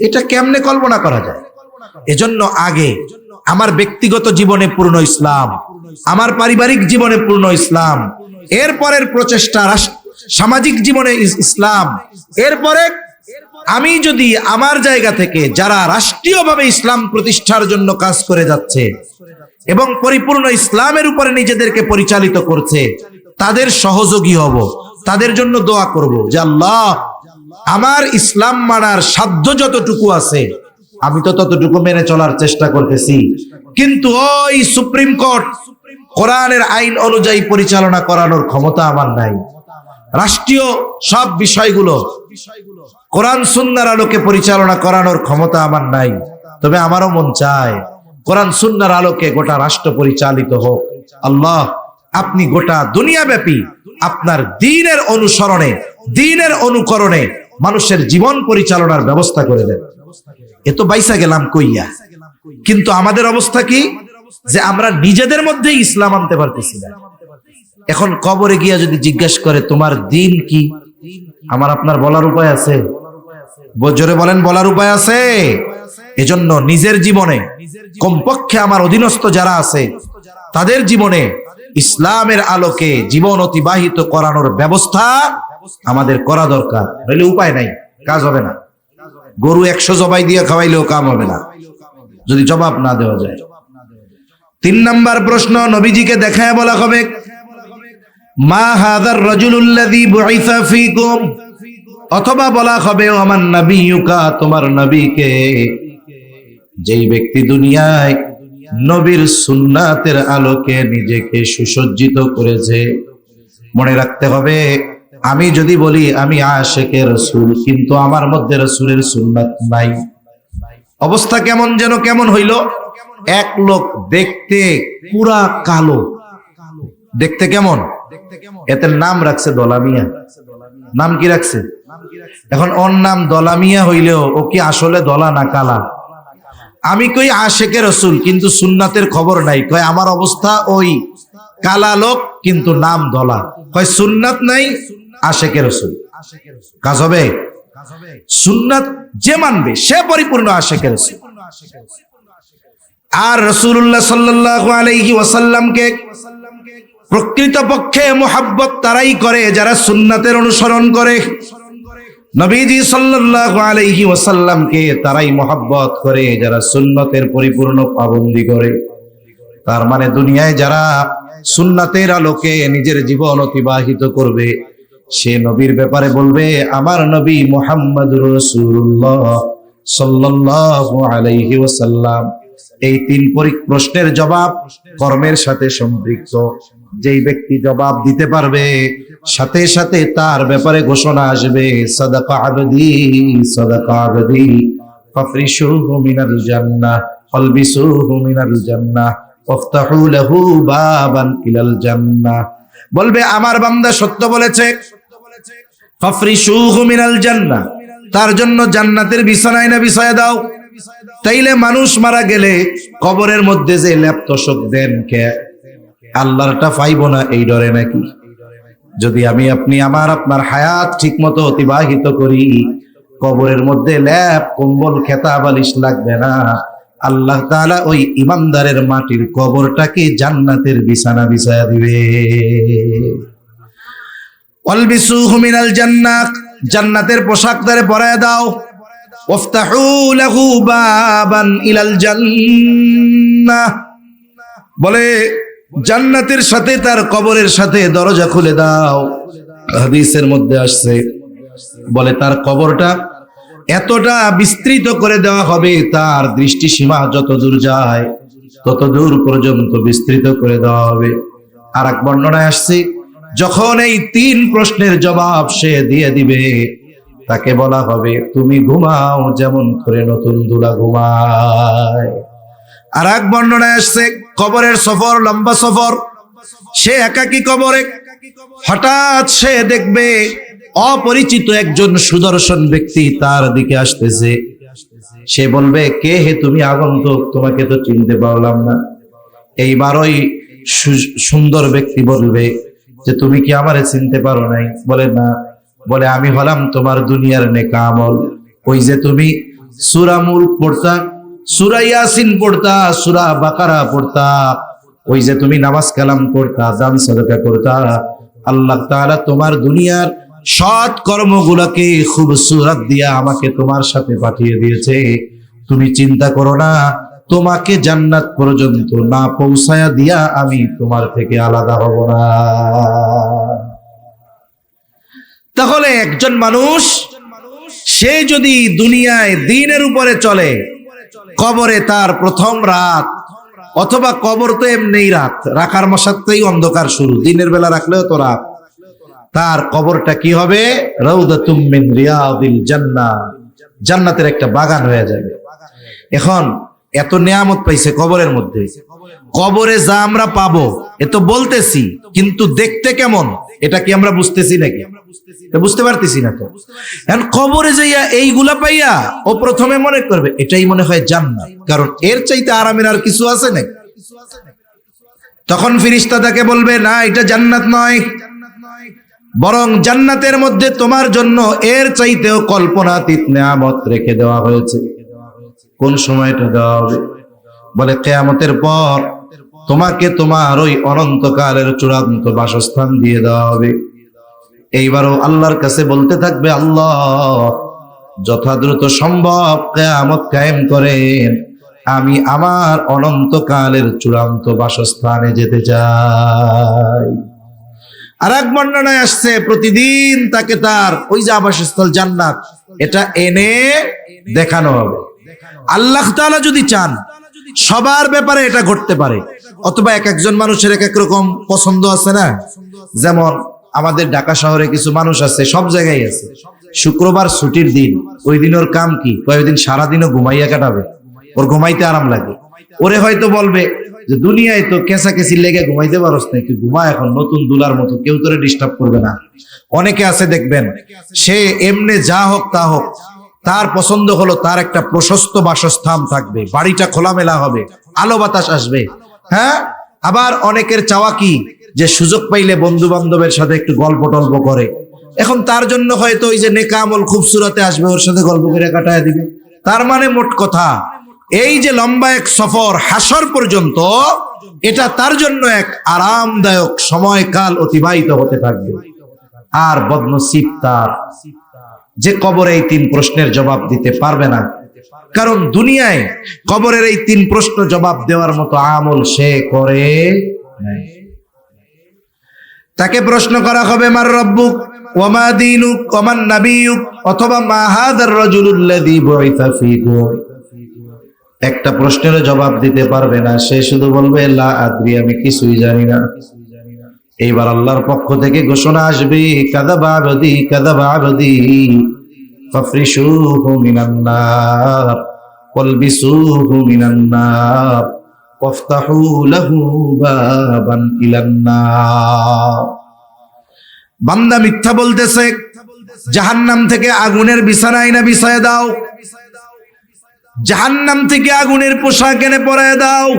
এটা কেমনে কল্পনা করা যায়? এজন্য আগে আমার ব্যক্তিগত জীবনে পূর্ণ ইসলাম, আমার পারিবারিক জীবনে পূর্ণ ইসলাম, এরপরের প্রচেষ্টা সামাজিক জীবনে ইসলাম, এরপরে আমি যদি আমার জায়গা থেকে যারা রাষ্ট্রীয়ভাবে ইসলাম প্রতিষ্ঠার জন্য কাজ করে যাচ্ছে এবং পরিপূর্ণ ইসলামের উপরে নিজেদেরকে পরিচালিত করছে তাদের সহযোগী হব, তাদের জন্য দোয়া করব যে আল্লাহ আমার ইসলাম মানার সাধ্য যতটুকু আছে আমি তো ততটুকু মেনে চলার চেষ্টা করতেছি, কিন্তু ওই সুপ্রিম কোর্ট কোরআনের আইন অনুযায়ী পরিচালনা করানোর ক্ষমতা আমার নাই। রাষ্ট্রীয় সব বিষয়গুলো কোরআন সুন্নাহর আলোকে পরিচালনা করানোর ক্ষমতা আমার নাই, তবে আমারও মন চায় কোরআন সুন্নাহর আলোকে গোটা রাষ্ট্র পরিচালিত হোক। আল্লাহ আপনি গোটা দুনিয়াব্যাপী আপনার দ্বীনের অনুসরণে, দ্বীনের অনুকরণে মানুষের জীবন পরিচালনার ব্যবস্থা করে দেন। এ তো বাইসা গেলাম কইয়া, কিন্তু আমাদের অবস্থা কি যে আমরা নিজেদের মধ্যেই ইসলাম আনতে পারতেছি না। এখন কবরে গিয়া যদি জিজ্ঞাসা করে তোমার দ্বীন কি, আমার আপনার বলার উপায় আছে? জোরে বলেন, বলার উপায় আছে? এজন্য নিজের জীবনে কমপক্ষে আমার অধীনস্থ যারা আছে তাদের জীবনে ইসলামের আলোকে জীবন অতিবাহিত করানোর ব্যবস্থা আমাদের করা দরকার, নইলে উপায় নাই, কাজ হবে না। গরু 100 জবাই দিয়ে খাওয়াইলেও কাম হবে না যদি জবাব না দেওয়া যায়। 3 নাম্বার প্রশ্ন নবীজিকে দেখায় বলা হবে মা হাযার রাজুলুল্লাযী বুইসা ফীকুম, অথবা বলা হবে ও আমার নবিয়ুকা, তোমার নবীকে, যেই ব্যক্তি দুনিয়ায় নবীর সুন্নাতের আলোকে নিজেকে সুসজ্জিত করেছে। মনে রাখতে হবে আমি যদি বলি আমি আশিকে রাসূল কিন্তু আমার মধ্যে রাসূলের সুন্নাত নাই, অবস্থা কেমন যেন কেমন হইল। এক লোক দেখতে পুরা কালো, দেখতে কেমন, এতে নাম রাখছে দলামিয়া। নাম কি রাখছে? এখন ওর নাম দলামিয়া হইলেও ও কি আসলে দলা না কালা? আমি কই আশিকে রাসূল কিন্তু সুন্নাতের খবর নাই, কয় আমার অবস্থা ওই কালা লোক কিন্তু নাম দলা, কয় সুন্নাত নাই আশিকে রাসূল। কাজ হবে? সুন্নাত যে মানবে সে পরিপূর্ণ আশিকে রাসূল। আর রাসূলুল্লাহ সাল্লাল্লাহু আলাইহি ওয়াসাল্লামকে প্রকৃতপক্ষে মুহাব্বত তারাই করে যারা সুন্নাতের অনুসরণ করে। নবীজি সাল্লাল্লাহু আলাইহি ওয়াসাল্লামকে তারাই মুহাব্বত করে যারা সুন্নতের পরিপূর্ণ পাবন্দি করে। তার মানে দুনিয়ায় যারা সুন্নাতের আলোকে নিজের জীবন অতিবাহিত করবে সে নবীর ব্যাপারে বলবে আমার নবী মুহাম্মদুর রাসূলুল্লাহ সাল্লাল্লাহু আলাইহি ওয়াসাল্লাম। এই 3 প্রশ্নের জবাব কর্মের সাথে সম্পৃক্ত। যেই ব্যক্তি জবাব দিতে পারবে সাথে সাথে তার ব্যাপারে ঘোষণা আসবে সাদাকা আবদি, সাদাকা আবদি, ফাফরিশুহু মিনাল জান্নাহ, ফালবিসুহু মিনাল জান্নাহ, ওয়াফতাহু লাহু বাবান ইলাল জান্নাহ। বলবে আমার বান্দা সত্য বলেছে, ফাফরিশুহু মিনাল জান্নাহ, তার জন্য জান্নাতের বিছানায় না বিছায়া দাও। তাইলে মানুষ মারা গেলে কবরের মধ্যে যে লেপ তোশক দেন কে, আল্লাহরটা পাইবো না এই ডরে নাকি? যদি আমি আপনি আমার আপনার হায়াত ঠিক মতো অতিবাহিত করি কবরের মধ্যে লেপ কম্বল খেতা বালিশ লাগবে না। আল্লাহ তাআলা ওই ইমানদারের মাটির কবরটাকে জান্নাতের বিছানা বিছায়া দিবে। ওয়ালবিসুহু মিনাল জান্নাহ, জান্নাতের পোশাক তারে পরায়া দাও। ওয়াফতাহু লাহু বাবান ইলাল জান্নাহ, বলে জান্নাতের সাথে তার কবরের সাথে দরজা খুলে দাও। হাদিসের মধ্যে আসছে বলে তার কবরটা এতটা বিস্তৃত করে দেওয়া হবে তার দৃষ্টিসীমা যত দূর যায় তত দূর পর্যন্ত বিস্তৃত করে দেওয়া হবে। আর এক বর্ণনায় আসছে যখন এই 3 প্রশ্নের জবাব সে দিয়ে দিবে তাকে বলা হবে তুমি ঘুমাও যেমন করে নতুন দুলা ঘুমায়। আর এক বর্ণনায় আসছে কবরের সফর লম্বা সফর, সে একাকী কবরে, হঠাৎ সে দেখবে অপরিচিত একজন সুদর্শন ব্যক্তি তার দিকে আসতেছে। সে বলবে কে হে তুমি আগন্তুক, তোমাকে তো চিনতে পারলাম না। এইবার ওই সুন্দর ব্যক্তি বলবে যে তুমি কি আমারে চিনতে পারো নাই? বলে না। বলে আমি হলাম তোমার দুনিয়ার নেক আমল। ওই যে তুমি সূরা মুলক পড়তা, সূরা ইয়াসিন পড়তা, সূরা বাকারা পড়তা, ওই যে তুমি নামাজ কালাম পড়তা, দান সাদাকা করতা, আল্লাহ তাআলা তোমার দুনিয়ার সৎ কর্মগুলোকে খুবসুরত দিয়া আমাকে তোমার সাথে পাঠিয়ে দিয়েছে। তুমি চিন্তা করো না, তোমাকে জান্নাত পর্যন্ত না পৌঁছায়া দিয়া আমি তোমার থেকে আলাদা হব না। তাহলে একজন মানুষ সে যদি দুনিয়ায় দ্বীনের উপরে চলে, কবরে তার প্রথম রাত, অথবা কবর তো এমনিই রাত, রাখার মশাতেই অন্ধকার শুরু, দিনের বেলা রাখলেও তো রাত, তার কবরটা কি হবে? রাউদাতুম মিন রিয়াদিল জান্নাহ, জান্নাতের একটা বাগান হয়ে যাবে। এখন এত নিয়ামত পাইছে কবরের মধ্যে, কবরে যা আমরা পাবো এ তো বলতেছি, কিন্তু দেখতে কেমন এটা কি আমরা বুঝতেছি নাকি? বুঝতে পারতেছি না তো। এখন কবরে যাইয়া এইগুলা পাইয়া ও প্রথমে মনে করবে এটাই মনে হয় জান্নাত, কারণ এর চাইতে আরামের আর কিছু আছে নাকি? তখন ফেরেশতা তাকে বলবে না, এটা জান্নাত নয়, বরং জান্নাতের মধ্যে তোমার জন্য এর চাইতেও কল্পনাতীত নিয়ামত রেখে দেওয়া হয়েছে। কোন সময়টা দেওয়া হবে? বলে কিয়ামতের পর তোমাকে তোমার ওই অনন্তকালের চূড়ান্ত বাসস্থান দিয়ে দেওয়া হবে। এইবারও আল্লাহর কাছে বলতে থাকবে, আল্লাহ যথাদ্রুত সম্ভব কিয়ামত কায়েম করেন, আমি আমার অনন্তকালের চূড়ান্ত বাসস্থানে যেতে চাই। আর এক বর্ণনায় আসছে প্রতিদিন তাকে তার ওই যে আবাসস্থল জান্নাত এটা এনে দেখানো হবে। আল্লাহ তাআলা যদি চান সবার ব্যাপারে এটা ঘটতে পারে, অথবা এক একজন মানুষের এক এক রকম পছন্দ আছে না। যেমন আমাদের ঢাকা শহরে কিছু মানুষ আছে, সব জায়গায় আছে, শুক্রবার ছুটির দিন, ওই দিন ওর কাম কি? ওই দিন সারাদিনও ঘুমাইয়া কাটাবে, ওর ঘুমাইতে আরাম লাগে। ওরে হয়তো বলবে যে দুনিয়ায় তো কেঁচাকেচি লেগে ঘুমাইতে পারস না, তুই ঘুমা এখন, নতুন দুলার মতো, কেউ তোরে ডিস্টার্ব করবে না। অনেকে আছে দেখবেন, সে এমনি যা হোক তা হোক, তার পছন্দ হলো তার একটা প্রশস্ত বাসস্থান থাকবে, বাড়িটা খোলামেলা হবে, আলো বাতাস আসবে। হ্যাঁ, আবার অনেকের চাওয়া কি যে সুযোগ পাইলে বন্ধু বান্ধবের সাথে একটু গল্প টল্প করে। এখন তার জন্য হয়তো ওই যে নেকা আমল খুবসুরতে আসবে, ওর সাথে গল্প করে কাটায় দিবে। তার মানে মোট কথা এই যে লম্বা এক সফর হাসর পর্যন্ত, এটা তার জন্য এক আরামদায়ক সময়কাল অতিবাহিত হতে থাকবে। আর বদনসিব তার যে কবরে এই তিন প্রশ্নের জবাব দিতে পারবে না, কারণ দুনিয়ায় কবরের এই তিন প্রশ্ন জবাব দেওয়ার মতো আমল সে করে নাই। তাকে প্রশ্ন করা হবে, মার রব্বুক ওয়া মা দীনুক ওয়া মান নাবিয়ুক, অথবা মা হাযার রাজুলুল্লাযী বুইসা ফীকুম। একটা প্রশ্নের জবাব দিতে পারবে না, সে শুধু বলবে লা আদ্রি, আমি কিছুই জানি না। এইবার আল্লাহর পক্ষ থেকে ঘোষণা আসবে, কাযাবা আবদি কাযাবা আবদি ফাফরিশুহু মিনান নার ওয়ালবিসুহু মিনান নার ওয়াফতাহু লাহু বাবান ইলান নার। বান্দা মিথ্যা বলতেছে, জাহান্নাম থেকে আগুনের বিছানা আইনা বিছায় দাও, জাহান্নাম থেকে আগুনের পোশাক এনে পরায় দাও।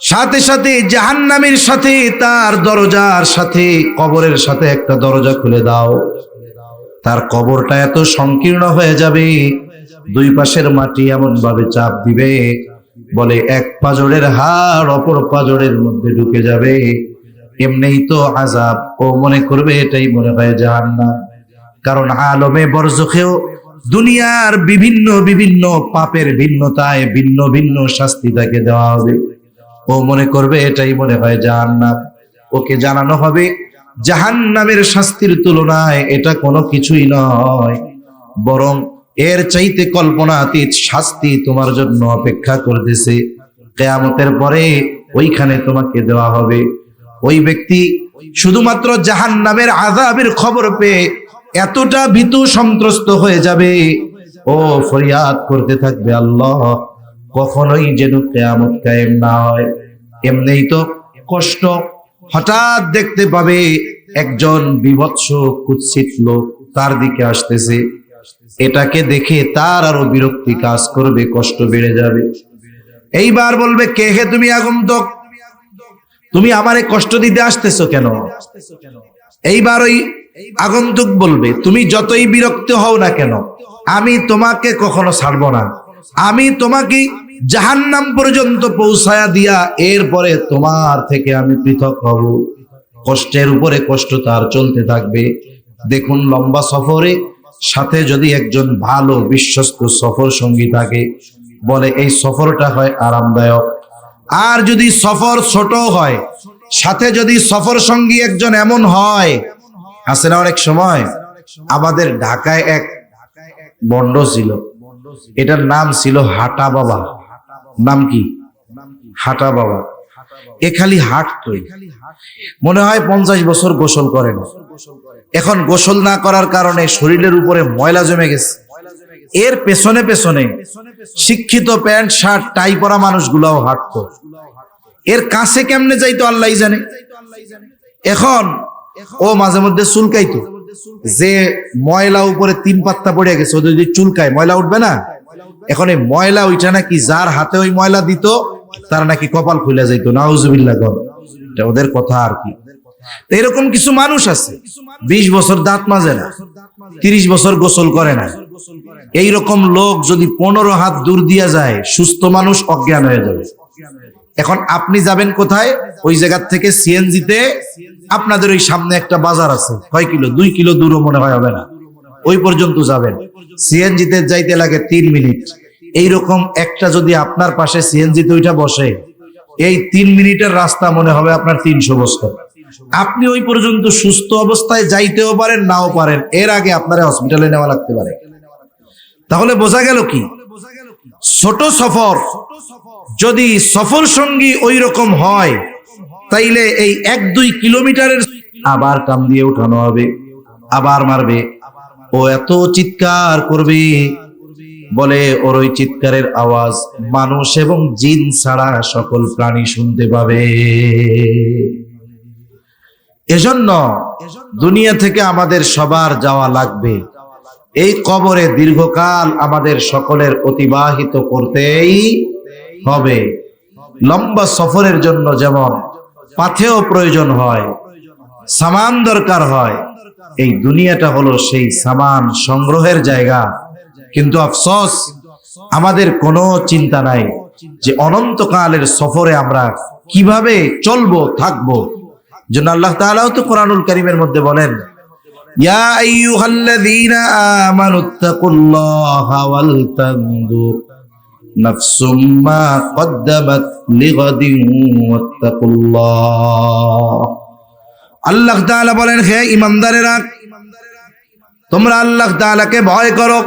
সাথে সাথে জাহান্নামের সাথে তার দরজার সাথে কবরের সাথে একটা দরজা খুলে দাও। তার কবরটা এত সংকীর্ণ হয়ে যাবে, দুই পাশের মাটি এমন ভাবে চাপ দিবে, বলে এক পাজরের হাড় অপর পাজরের মধ্যে ঢুকে যাবে। এমনিই তো আযাব, ও মনে করবে এটাই মনে হয় জাহান্নাম। কারণ আলমে বরজখেও দুনিয়ার বিভিন্ন বিভিন্ন পাপের ভিন্নতায় ভিন্ন ভিন্ন শাস্তি তাকে দেওয়া হবে। ও মনে করবে এটাই মনে হয় জাহান্নাম। ওকে জানানো হবে জাহান্নামের শাস্তির তুলনায় এটা কোনো কিছুই নয়, বরং এর চাইতে কল্পনাতীত শাস্তি তোমার জন্য অপেক্ষা করতেছে। কিয়ামতের পরে ওইখানে তোমাকে দেওয়া হবে। ওই ব্যক্তি শুধুমাত্র জাহান্নামের আযাবের খবর পেয়ে এতটা ভীতু সন্ত্রস্ত হয়ে যাবে, ও ফরিয়াদ করতে থাকবে, আল্লাহ কখনোই যেন কিয়ামত কায়েম না হয়। এমনিই তো কষ্ট, হঠাৎ দেখতে পাবে একজন বিভৎস কুৎসিত লোক তার দিকে আসতেছে, এটাকে দেখে তার আরো বিরক্তি কাজ করবে, কষ্ট বেড়ে যাবে। এইবার বলবে, কে হে তুমি আগন্তুক? তুমি আমারে কষ্ট দিতে আসতেছো কেন? এইবার ওই আগন্তুক বলবে, তুমি যতই বিরক্ত হও না কেন, আমি তোমাকে কখনো ছাড়বো না। আমি তোমাকে জাহান্নাম পর্যন্ত পৌঁছায়া দিয়া এরপরে তোমার থেকে আমি পৃথক হব। কষ্টের উপরে কষ্ট তার চলতে থাকবে। দেখুন, লম্বা সফরে সাথে যদি একজন ভালো বিশ্বস্ত সফর সঙ্গী থাকে, বলে এই সফরটা হয় আরামদায়ক। আর যদি সফর ছোট হয়, সাথে যদি সফর সঙ্গী একজন এমন হয়, আছে না অনেক সময়। আমাদের ঢাকায় এক বন্ড ছিল, এটার নাম ছিল হাঁটা বাবা। নাম কি? হাঁটা বাবা। এ খালি হাঁটতই, মনে হয় 50 বছর গোসল করে না। এখন গোসল না করার কারণে শরীরের উপরে ময়লা জমে গেছে। এর পেছনে পেছনে শিক্ষিত প্যান্ট শার্ট টাই পরা মানুষগুলাও হাঁটতো। এর কাছে কেমনে যাইতো আল্লাহই জানে। এখন ও মাঝে মধ্যে চুলকাইতো, যে ময়লা উপরে 3 পাত্তা পড়ে গেছে, ও যদি চুলকায় ময়লা উঠবে না। এখন এই ময়লা ওইটা নাকি যার হাতে ওই ময়লা দিত তার নাকি কপাল খুলে যাইত। নাউজুবিল্লাহ। এটা ওদের কথা আর কি। এরকম কিছু মানুষ আছে 20 বছর দাঁত মাজে না, 30 বছর গোসল করে না। এইরকম লোক যদি 15 হাত দূর দিয়া যায়, সুস্থ মানুষ অজ্ঞান হয়ে যাবে। এখন আপনি যাবেন কোথায়? ওই জায়গা থেকে সিএনজিতে, আপনাদের ওই সামনে একটা বাজার আছে, কয় কিলো, 2 কিলো দূরও মনে হয় হবে না, ওই পর্যন্ত যাবেন। সিএনজিতে যাইতে লাগে 3 মিনিট। এইরকম একটা যদি আপনার পাশে সিএনজিতে ওইটা বসে, এই 3 মিনিটের রাস্তা মনে হবে আপনার 300 বছর। আপনি ওই পর্যন্ত সুস্থ অবস্থায় যাইতেও পারেন, নাও পারেন। এর আগে আপনার হসপিটালে নেওয়া লাগতে পারে। তাহলে বোঝা গেল কি, ছোট সফর যদি সফর সঙ্গী ওই রকম হয়, তাইলে এই 1-2 কিলোমিটারের আবার কাম দিয়ে উঠানো হবে, আবার মারবে। ও এত চিৎকার করবে, বলে ওর ওই চিৎকারের আওয়াজ মানুষ এবং জিন ছাড়া সকল প্রাণী শুনতে পাবে। এজন্য দুনিয়া থেকে আমাদের সবার যাওয়া লাগবে। এই কবরে দীর্ঘকাল আমাদের সকলের অতিবাহিত করতেই হবে। লম্বা সফরের জন্য যেমন পাথেয় প্রয়োজন হয়, সামান দরকার হয়, এই দুনিয়াটা হলো সেই সামান সংগ্রহের জায়গা। কিন্তু আফসোস, আমাদের কোনো চিন্তা নাই যে অনন্তকালের সফরে আমরা কিভাবে চলবো, থাকবো। জন্য আল্লাহ তাআলাও তো কোরআনুল কারীমের মধ্যে বলেন, ইয়া আইয়ুহাল্লাযীনা আমানুত্তাকুল্লাহা ওয়াল তানজুর নাফসুম মা কদ্দামাত লিগাদিন ওয়াত্তাকুল্লাহ। আল্লাহ তাআলা বলেন, হে ঈমানদারেরা, তোমরা আল্লাহ তাআলাকে ভয় করো।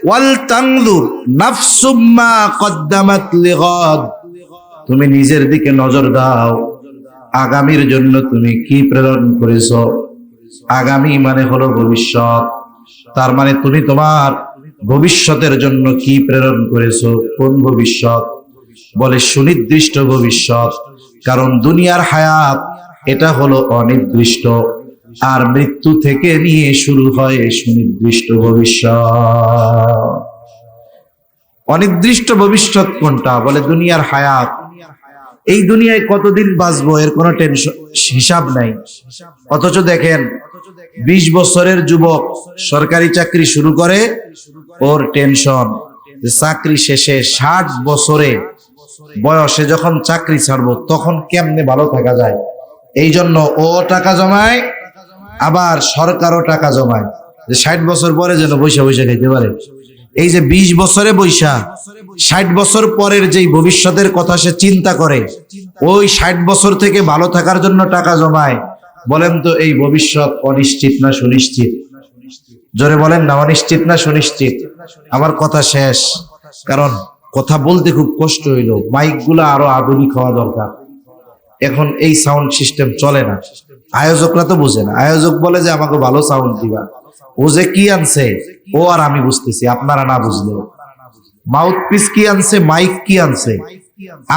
ওয়াল তানজুর নাফসুম মা কদ্দামাত লিগাদ, তুমি নিজের দিকে নজর দাও, আগামীর জন্য তুমি কি প্রেরণ করেছো। আগামী মানে হলো ভবিষ্যৎ। তার মানে তুমি তোমার ভবিষ্যতের জন্য কি প্রেরণ করেছো। কোন ভবিষ্যৎ? বলে সুনির্দিষ্ট ভবিষ্যৎ। কারণ দুনিয়ার হায়াত এটা হলো অনির্দিষ্ট, আর মৃত্যু থেকে নিয়ে শুরু হয় সুনির্দিষ্ট ভবিষ্যৎ। অনির্দিষ্ট ভবিষ্যৎ কোনটা? বলে দুনিয়ার হায়াত। এই দুনিয়ায় কতদিন বাঁচবো এর কোনো টেনশন হিসাব নাই। অথচ দেখেন 20 বছরের যুবক সরকারি চাকরি শুরু করে, ওর টেনশন চাকরি শেষে 60 বছরে বয়সে যখন চাকরি ছাড়বো তখন কেমনে ভালো থাকা যায়। এই জন্য ও টাকা জমায়, আবার সরকারও টাকা জমায়, যে 60 বছর পরে যেন বৈশা বৈশা খাইতে পারে। এই যে 20 বছরে বৈশা 60 বছর পরের যেই ভবিষ্যতের কথা সে চিন্তা করে, ওই 60 বছর থেকে ভালো থাকার জন্য টাকা জমায়। বলেন তো এই ভবিষ্যৎ অনিশ্চিত না সুনিশ্চিত? জোরে বলেন না, অনিশ্চিত না সুনিশ্চিত? আমার কথা শেষ, কারণ কথা বলতে খুব কষ্ট হইল। মাইক গুলা আরো আধুনিক হওয়া দরকার। এখন এই সাউন্ড সিস্টেম চলে না, আয়োজকরা তো বুঝে না। আয়োজক বলে যে আমাকে ভালো সাউন্ড দিবা, ও যে কি আনছে ও আর আমি বুঝতেছি, আপনারা না বুঝলেও। মাউথ পিস কি আনছে, মাইক কি আনছে,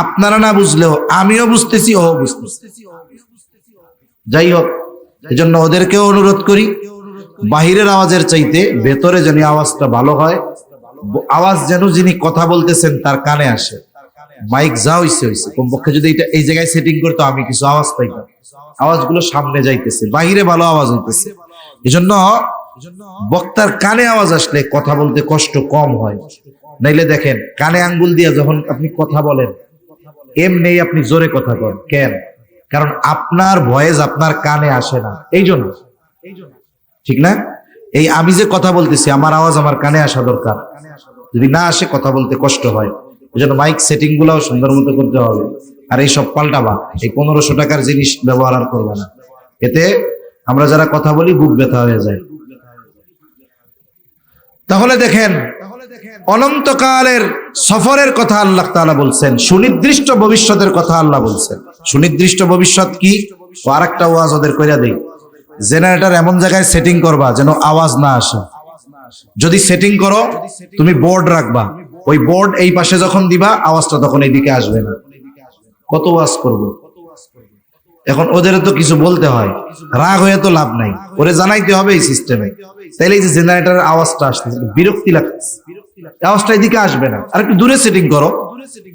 আপনারা না বুঝলেও আমিও বুঝতেছি, ও বুঝতেছি। যাই হোক, এজন্য ওদেরকেও অনুরোধ করি, বাহিরের আওয়াজের চাইতে ভেতরে যেন আওয়াজটা ভালো হয়, আওয়াজ যেন যিনি কথা বলতেছেন তার কানে আসে। মাইক যা হইছে হইছে, কমপক্ষে যদি এটা এই জায়গায় সেটিং করতো আমি কিছু আওয়াজ পাইতাম। আওয়াজগুলো সামনে যাইতেছে, বাহিরে ভালো আওয়াজ হইতেছে। এজন্য বক্তার কানে আওয়াজ আসলে কথা বলতে কষ্ট কম হয়। নাইলে দেখেন কানে আঙ্গুল দিয়ে যখন আপনি কথা বলেন এমনি আপনি জোরে কথা বলেন কেন? কারণ আপনার ভয়েস আপনার কানে আসে না, এই জন্য। ঠিক না? এই আমি যে কথা বলতেছি আমার আওয়াজ আমার কানে আসা দরকার, যদি না আসে কথা বলতে কষ্ট হয়। এই জন্য মাইক সেটিং গুলাও সুন্দর মতো করতে হবে। আর এই সব পাল্টাবা, এই 1500 টাকার জিনিস ব্যবহার আর করবে না, এতে আমরা যারা কথা বলি বুক ব্যথা হয়ে যায়। তাহলে দেখেন অনন্তকালের সফরের কথা আল্লাহ তাআলা বলছেন, সুনির্দিষ্ট ভবিষ্যতের কথা আল্লাহ বলছেন। সুনির্দিষ্ট ভবিষ্যৎ কি? আর একটা ওয়াজ ওদের কইরা দেই, জেনারেটর এমন জায়গায় সেটিং করবা যেন আওয়াজ না আসে। যদি সেটিং করো তুমি বোর্ড রাখবা, ওই বোর্ড এই পাশে যখন দিবা আওয়াজটা তখন এইদিকে আসবে না। কত ওয়াজ করব? এখন ওদের তো কিছু বলতে হয়, রাগ হয়ে তো লাভ নাই, ওরে জানাইতে হবে এই সিস্টেমে। তাইলে এই যে জেনারেটরের আওয়াজটা আসতেছে বিরক্তি লাগতেছে, আওয়াজটা এদিকে আসবে না। আর একটু দূরে সেটিং করো,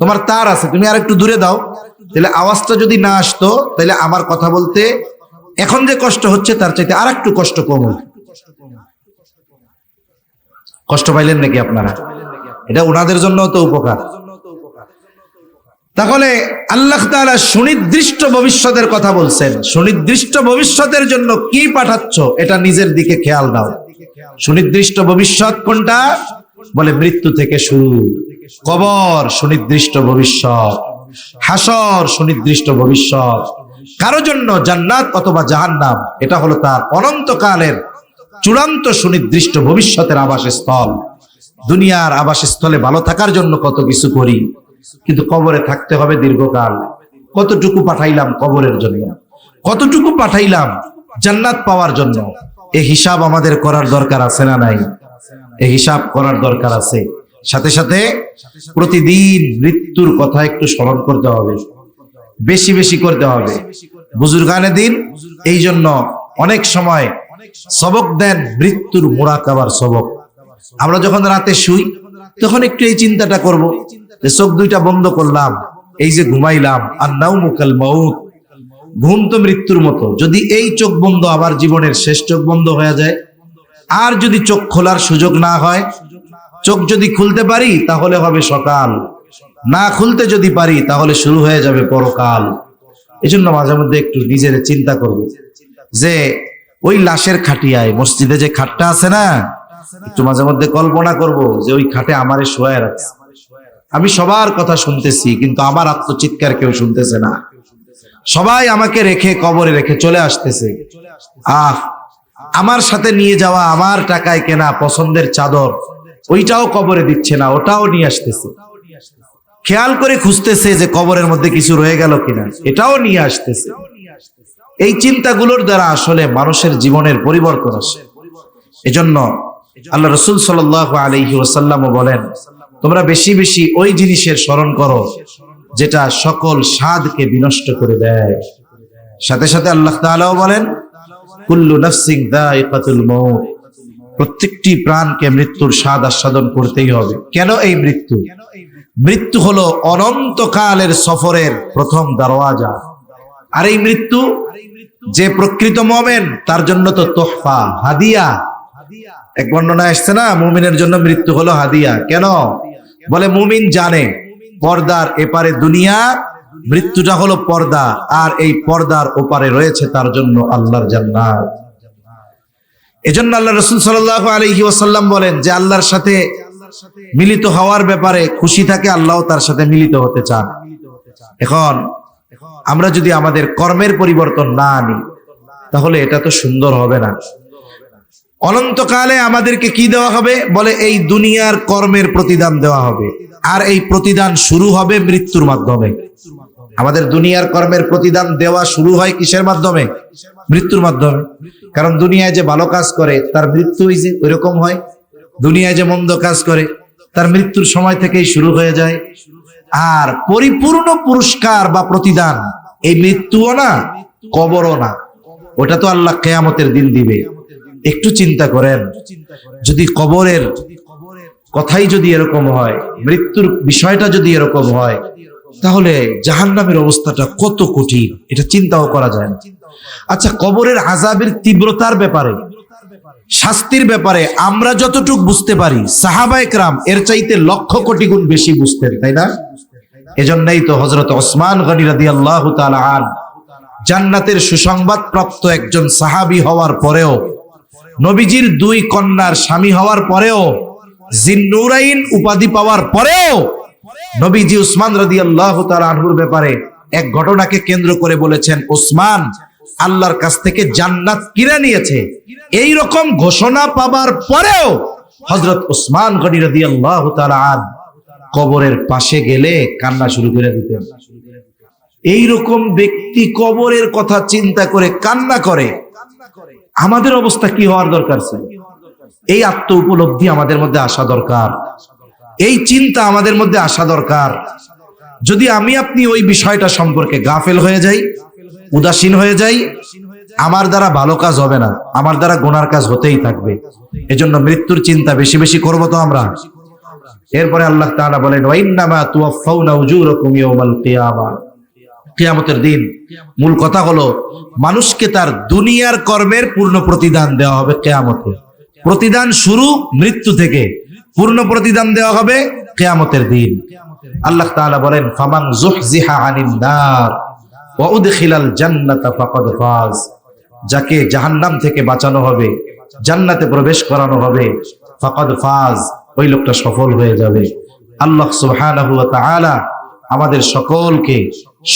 তোমার তার আছে তুমি আর একটু দূরে দাও, তাহলে আওয়াজটা যদি না আসতো তাহলে আমার কথা বলতে এখন যে কষ্ট হচ্ছে তার চাইতে আর একটু কষ্ট কম হতো। কষ্ট পাইলেন নাকি আপনারা? এটা ওনাদের জন্য তো উপকার। তাহলে আল্লাহ তাআলা সুনির্দিষ্ট ভবিষ্যতের কথা বলছেন। সুনির্দিষ্ট ভবিষ্যতের জন্য কি পাঠাচ্ছ এটা নিজের দিকে খেয়াল দাও। সুনির্দিষ্ট ভবিষ্যৎ কোনটা? বলে মৃত্যু থেকে শুরু, কবর সুনির্দিষ্ট ভবিষ্যৎ, হাসর সুনির্দিষ্ট ভবিষ্যৎ, কারো জন্য জান্নাত অথবা জাহান্নাম এটা হলো তার অনন্তকালের চূড়ান্ত সুনির্দিষ্ট ভবিষ্যতের আবাসস্থল। দুনিয়ার আবাসস্থলে ভালো থাকার জন্য কত কিছু করি, কিন্তু কবরে থাকতে হবে দীর্ঘকাল। কতটুকু পাঠাইলাম কবরের জন্য, কতটুকু পাঠাইলাম জান্নাত পাওয়ার জন্য, এই হিসাব আমাদের করার দরকার আছে না নাই? এই হিসাব করার দরকার আছে। সাথে সাথে প্রতিদিন মৃত্যুর কথা একটু স্মরণ করতে হবে, বেশি বেশি করতে হবে। বুজুর্গানে দিন এই জন্য অনেক সময় সবক দেন মৃত্যুর মুরাকাবার সবক। আমরা যখন রাতে শুই তখন একটু এই চিন্তাটা করব যে চোখ দুইটা বন্ধ করলাম, এই যে ঘুমাইলাম, আর নাউমু কাল মাউত, ঘুম তো মৃত্যুর মতো। যদি এই চোখ বন্ধ আবার জীবনের শেষ চোখ বন্ধ হয়ে যায়, আর যদি চোখ খোলার সুযোগ না হয়, চোখ যদি খুলতে পারি তাহলে হবে সকাল, না খুলতে যদি পারি তাহলে শুরু হয়ে যাবে পরকাল। এজন্য মাঝে মধ্যে একটু নিজের চিন্তা করব যে ওই লাশের খাটিয়ায় মসজিদে যে খাটটা আছে না, একটু মাঝে মধ্যে কল্পনা করব যে ওই খাটে আমারে শোয়ায় রাখছে। আমি সবার কথা শুনতেছি কিন্তু আমার আত্মচিৎকার কেউ শুনতেছে না। সবাই আমাকে রেখে কবরে রেখে চলে আসতেছে। আমার সাথে নিয়ে যাওয়া আমার টাকায় কেনা পছন্দের চাদর ওইটাও কবরে দিচ্ছে না, ওটাও নিয়ে আসতেছে। খেয়াল করে খুঁজতেছে যে কবরের মধ্যে কিছু রয়ে গেল কিনা, এটাও নিয়ে আসতেছে। এই চিন্তাগুলোর দ্বারা আসলে মানুষের জীবনের পরিবর্তন আসে। এজন্য আল্লাহ রাসূল সাল্লাল্লাহু আলাইহি ওয়াসাল্লাম বলেন, তোমরা বেশি বেশি ওই জিনিসের স্মরণ করো যেটা সকল স্বাদকে বিনষ্ট করে দেয়। সাথে সাথে আল্লাহ তাআলাও বলেন, কুল্লু নাফসিন যায়িকাতুল মাউত, প্রত্যেকটি প্রাণকে মৃত্যুর স্বাদ আস্বাদন করতেই হবে। কেন এই মৃত্যু? মৃত্যু হলো অনন্তকালের সফরের প্রথম দরওয়াজা। আর এই মৃত্যু যে প্রকৃত মুমিন তার জন্য তো তোহফা, হাদিয়া। এক বর্ণনা আসছে না, মুমিনের জন্য মৃত্যু হলো হাদিয়া। কেন? বলে মুমিন জানে পর্দার এপারে দুনিয়া, মৃত্যুটা হলো পর্দা, আর এই পর্দার ওপারে রয়েছে তার জন্য আল্লাহর জান্নাত। এজন্য আল্লাহ রাসূল সাল্লাল্লাহু আলাইহি ওয়াসাল্লাম বলেন যে আল্লাহর সাথে মিলিত হওয়ার ব্যাপারে খুশি থাকে, আল্লাহও তার সাথে মিলিত হতে চান। এখন আমরা যদি আমাদের কর্মের পরিবর্তন না আনি তাহলে এটা তো সুন্দর হবে না। অনন্তকালে আমাদেরকে কি দেওয়া হবে? বলে এই দুনিয়ার কর্মের প্রতিদান দেওয়া হবে, আর এই প্রতিদান শুরু হবে মৃত্যুর মাধ্যমে। আমাদের দুনিয়ার কর্মের প্রতিদান দেওয়া শুরু হয় কিসের মাধ্যমে? মৃত্যুর মাধ্যমে। কারণ দুনিয়ায় যে ভালো কাজ করে তার মৃত্যু যে ওইরকম হয়, দুনিয়ায় যে মন্দ কাজ করে তার মৃত্যুর সময় থেকেই শুরু হয়ে যায়। আর পরিপূর্ণ পুরস্কার বা প্রতিদান এই মৃত্যুও না, কবরও না, ওটা তো আল্লাহ কিয়ামতের দিন দিবে। একটু চিন্তা করেন, যদি কবরের কথাই যদি এরকম হয়, মৃত্যুর বিষয়টা যদি এরকম হয়, তাহলে জাহান্নামের অবস্থাটা কত কঠিন, এটা চিন্তাও করা যায় না। আচ্ছা, কবরের আযাবের তীব্রতার ব্যাপারে, শাস্তির ব্যাপারে আমরা যতটুকু বুঝতে পারি, সাহাবায়ে কেরাম এর চাইতে লক্ষ কোটি গুণ বেশি বুঝতেন, তাই না? এজন্যই তো হযরত ওসমান গনি রাদিয়াল্লাহু তাআলা আনহু জান্নাতের সুসংবাদ প্রাপ্ত একজন সাহাবী হওয়ার পরেও, নবীজির দুই কন্যার স্বামী হওয়ার পরেও, জিন্নুরাইন উপাধি পাওয়ার পরেও নবীজি উসমান রাদিয়াল্লাহু তাআলা আনহুর ব্যাপারে এক ঘটনাকে কেন্দ্র করে বলেছেন, ওসমান আল্লাহর কাছ থেকে জান্নাত কিনে নিয়েছে। এই রকম ঘোষণা পাবার পরেও হযরত ওসমান গনি রাদিয়াল্লাহু তাআলা আনহু কবরের পাশে গেলে কান্না শুরু করে দিতেন। এইরকম ব্যক্তি কবরের কথা চিন্তা করে কান্না করে, আমাদের অবস্থা কি হওয়ার দরকার ছিল? এই আত্ম উপলব্ধি আমাদের মধ্যে আসা দরকার, এই চিন্তা আমাদের মধ্যে আসা দরকার। যদি আমি আপনি ওই বিষয়টা সম্পর্কে গাফেল হয়ে যাই, উদাসীন হয়ে যাই, আমার দ্বারা ভালো কাজ হবে না, আমার দ্বারা গুনার কাজ হতেই থাকবে। এজন্য মৃত্যুর চিন্তা বেশি বেশি করব তো আমরা। এরপরে আল্লাহ তাআলা বলেন, ওয়াইন্নামা তুওয়াফাউনা উজুরাকুম ইয়াওমাল কিয়ামা, কিয়ামতের দিন মূল কথা হলো মানুষকে তার দুনিয়ার কর্মের পূর্ণ প্রতিদান দেওয়া হবে কিয়ামতে। প্রতিদান শুরু মৃত্যু থেকে, পূর্ণ প্রতিদান দেওয়া হবে কিয়ামতের দিন। আল্লাহ তাআলা বলেন, ফামান যুহজিহা আনিন নার ওয়া উদখিলাল জান্নাতা ফাকাদ ফাজ, যাকে জাহান্নাম থেকে বাঁচানো হবে, জান্নাতে প্রবেশ করানো হবে, ফাকাদ ফাজ, ওই লোকটা সফল হয়ে যাবে। আল্লাহ সুবহানাহু ওয়া তাআলা আমাদের সকলকে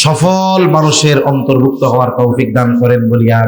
সফল মানুষের অন্তর্ভুক্ত হওয়ার তৌফিক দান করেন বলিয়া